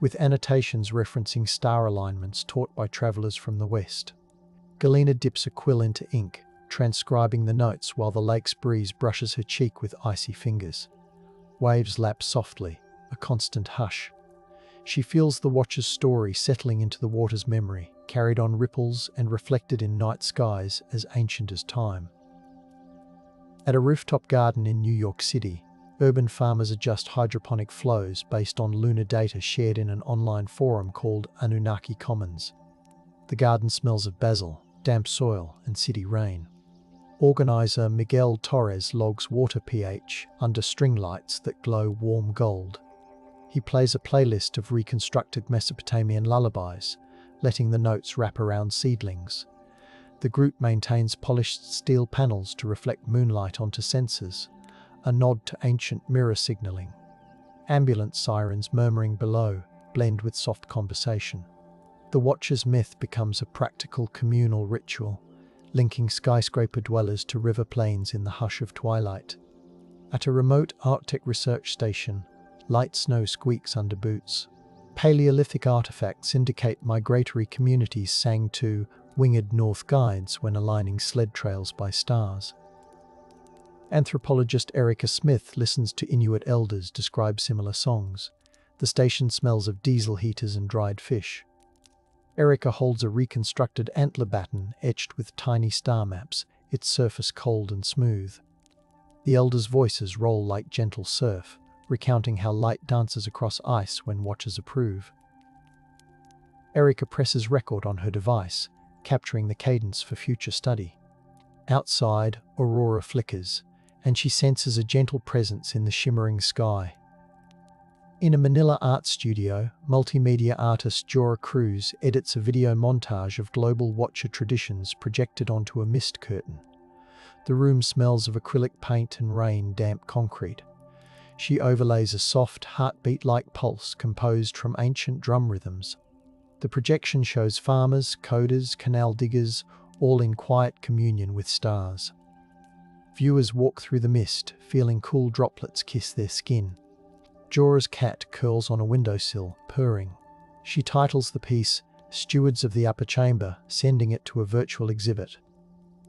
with annotations referencing star alignments taught by travelers from the west. Galena dips a quill into ink, transcribing the notes while the lake's breeze brushes her cheek with icy fingers. Waves lap softly, a constant hush. She feels the watcher's story settling into the water's memory, carried on ripples and reflected in night skies as ancient as time. At a rooftop garden in New York City, urban farmers adjust hydroponic flows based on lunar data shared in an online forum called Anunnaki Commons. The garden smells of basil, damp soil, and city rain. Organizer Miguel Torres logs water pH under string lights that glow warm gold. He plays a playlist of reconstructed Mesopotamian lullabies, letting the notes wrap around seedlings. The group maintains polished steel panels to reflect moonlight onto sensors, a nod to ancient mirror signaling. Ambulance sirens murmuring below blend with soft conversation. The Watcher's myth becomes a practical communal ritual, linking skyscraper dwellers to river plains in the hush of twilight. At a remote Arctic research station, light snow squeaks under boots. Paleolithic artifacts indicate migratory communities sang to winged north guides when aligning sled trails by stars. Anthropologist Erica Smith listens to Inuit elders describe similar songs. The station smells of diesel heaters and dried fish. Erica holds a reconstructed antler batten etched with tiny star maps, its surface cold and smooth. The elders' voices roll like gentle surf, recounting how light dances across ice when watchers approve. Erica presses record on her device, capturing the cadence for future study. Outside, aurora flickers, and she senses a gentle presence in the shimmering sky. In a Manila art studio, multimedia artist Jora Cruz edits a video montage of global watcher traditions projected onto a mist curtain. The room smells of acrylic paint and rain-damp concrete. She overlays a soft, heartbeat-like pulse composed from ancient drum rhythms. The projection shows farmers, coders, canal diggers, all in quiet communion with stars. Viewers walk through the mist, feeling cool droplets kiss their skin. Jora's cat curls on a windowsill, purring. She titles the piece, Stewards of the Upper Chamber, sending it to a virtual exhibit.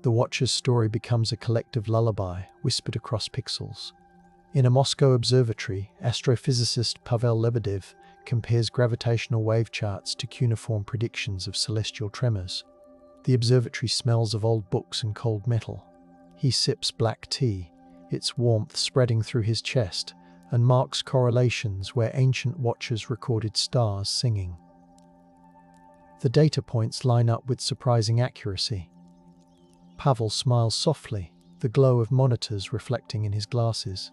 The watcher's story becomes a collective lullaby, whispered across pixels. In a Moscow observatory, astrophysicist Pavel Lebedev compares gravitational wave charts to cuneiform predictions of celestial tremors. The observatory smells of old books and cold metal. He sips black tea, its warmth spreading through his chest, and marks correlations where ancient watchers recorded stars singing. The data points line up with surprising accuracy. Pavel smiles softly, the glow of monitors reflecting in his glasses.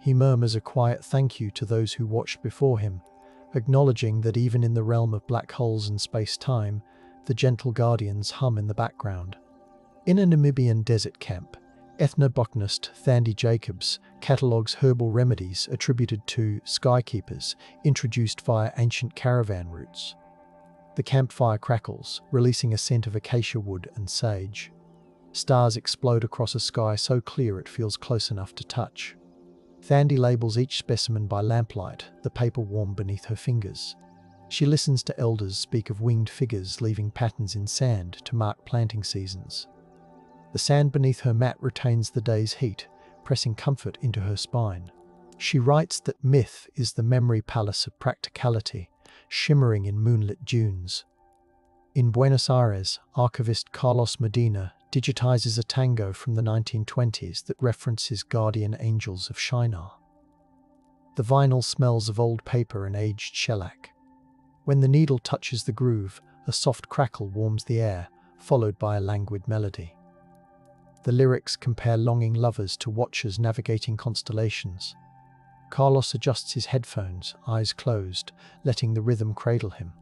He murmurs a quiet thank you to those who watched before him, acknowledging that even in the realm of black holes and space-time, the gentle guardians hum in the background. In a Namibian desert camp, ethnobotanist Thandi Jacobs catalogues herbal remedies attributed to skykeepers introduced via ancient caravan routes. The campfire crackles, releasing a scent of acacia wood and sage. Stars explode across a sky so clear it feels close enough to touch. Thandi labels each specimen by lamplight, the paper warm beneath her fingers. She listens to elders speak of winged figures leaving patterns in sand to mark planting seasons. The sand beneath her mat retains the day's heat, pressing comfort into her spine. She writes that myth is the memory palace of practicality, shimmering in moonlit dunes. In Buenos Aires, archivist Carlos Medina digitizes a tango from the 1920s that references guardian angels of Shinar. The vinyl smells of old paper and aged shellac. When the needle touches the groove, a soft crackle warms the air, followed by a languid melody. The lyrics compare longing lovers to watchers navigating constellations. Carlos adjusts his headphones, eyes closed, letting the rhythm cradle him.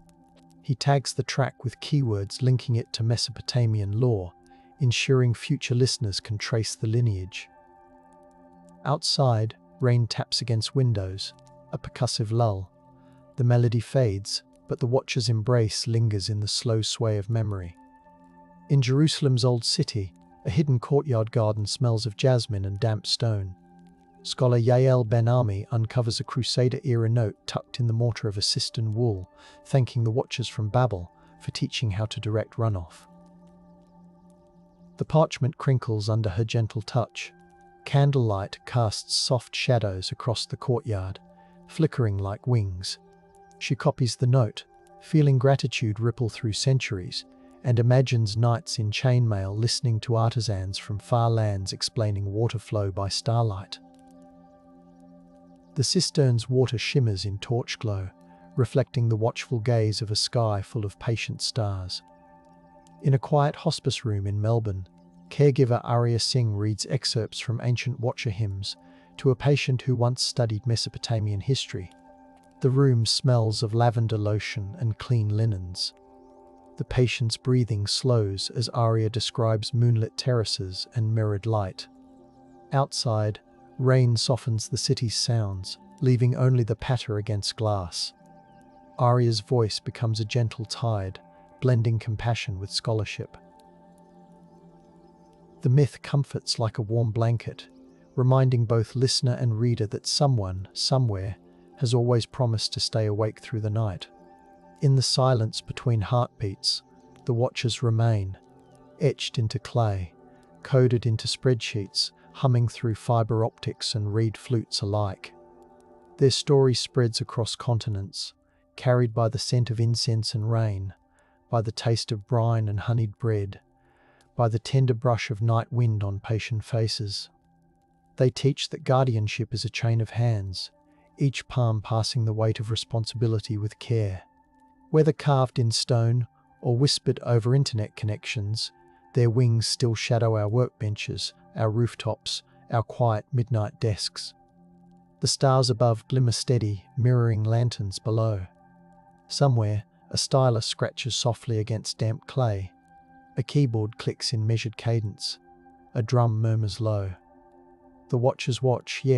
He tags the track with keywords linking it to Mesopotamian lore, ensuring future listeners can trace the lineage. Outside, rain taps against windows, a percussive lull. The melody fades, but the watcher's embrace lingers in the slow sway of memory. In Jerusalem's Old City, a hidden courtyard garden smells of jasmine and damp stone. Scholar Yael Ben-Ami uncovers a Crusader-era note tucked in the mortar of a cistern wool, thanking the Watchers from Babel for teaching how to direct runoff. The parchment crinkles under her gentle touch. Candlelight casts soft shadows across the courtyard, flickering like wings. She copies the note, feeling gratitude ripple through centuries, and imagines knights in chainmail listening to artisans from far lands explaining water flow by starlight. The cistern's water shimmers in torch glow, reflecting the watchful gaze of a sky full of patient stars. In a quiet hospice room in Melbourne, caregiver Arya Singh reads excerpts from ancient Watcher hymns to a patient who once studied Mesopotamian history. The room smells of lavender lotion and clean linens. The patient's breathing slows as Arya describes moonlit terraces and mirrored light. Outside, rain softens the city's sounds, leaving only the patter against glass. Arya's voice becomes a gentle tide, blending compassion with scholarship. The myth comforts like a warm blanket, reminding both listener and reader that someone, somewhere, has always promised to stay awake through the night. In the silence between heartbeats, the Watchers remain, etched into clay, coded into spreadsheets, humming through fibre optics and reed flutes alike. Their story spreads across continents, carried by the scent of incense and rain, by the taste of brine and honeyed bread, by the tender brush of night wind on patient faces. They teach that guardianship is a chain of hands, each palm passing the weight of responsibility with care. Whether carved in stone or whispered over internet connections, their wings still shadow our workbenches, our rooftops, our quiet midnight desks. The stars above glimmer steady, mirroring lanterns below. Somewhere, a stylus scratches softly against damp clay. A keyboard clicks in measured cadence. A drum murmurs low. The Watchers watch, yes,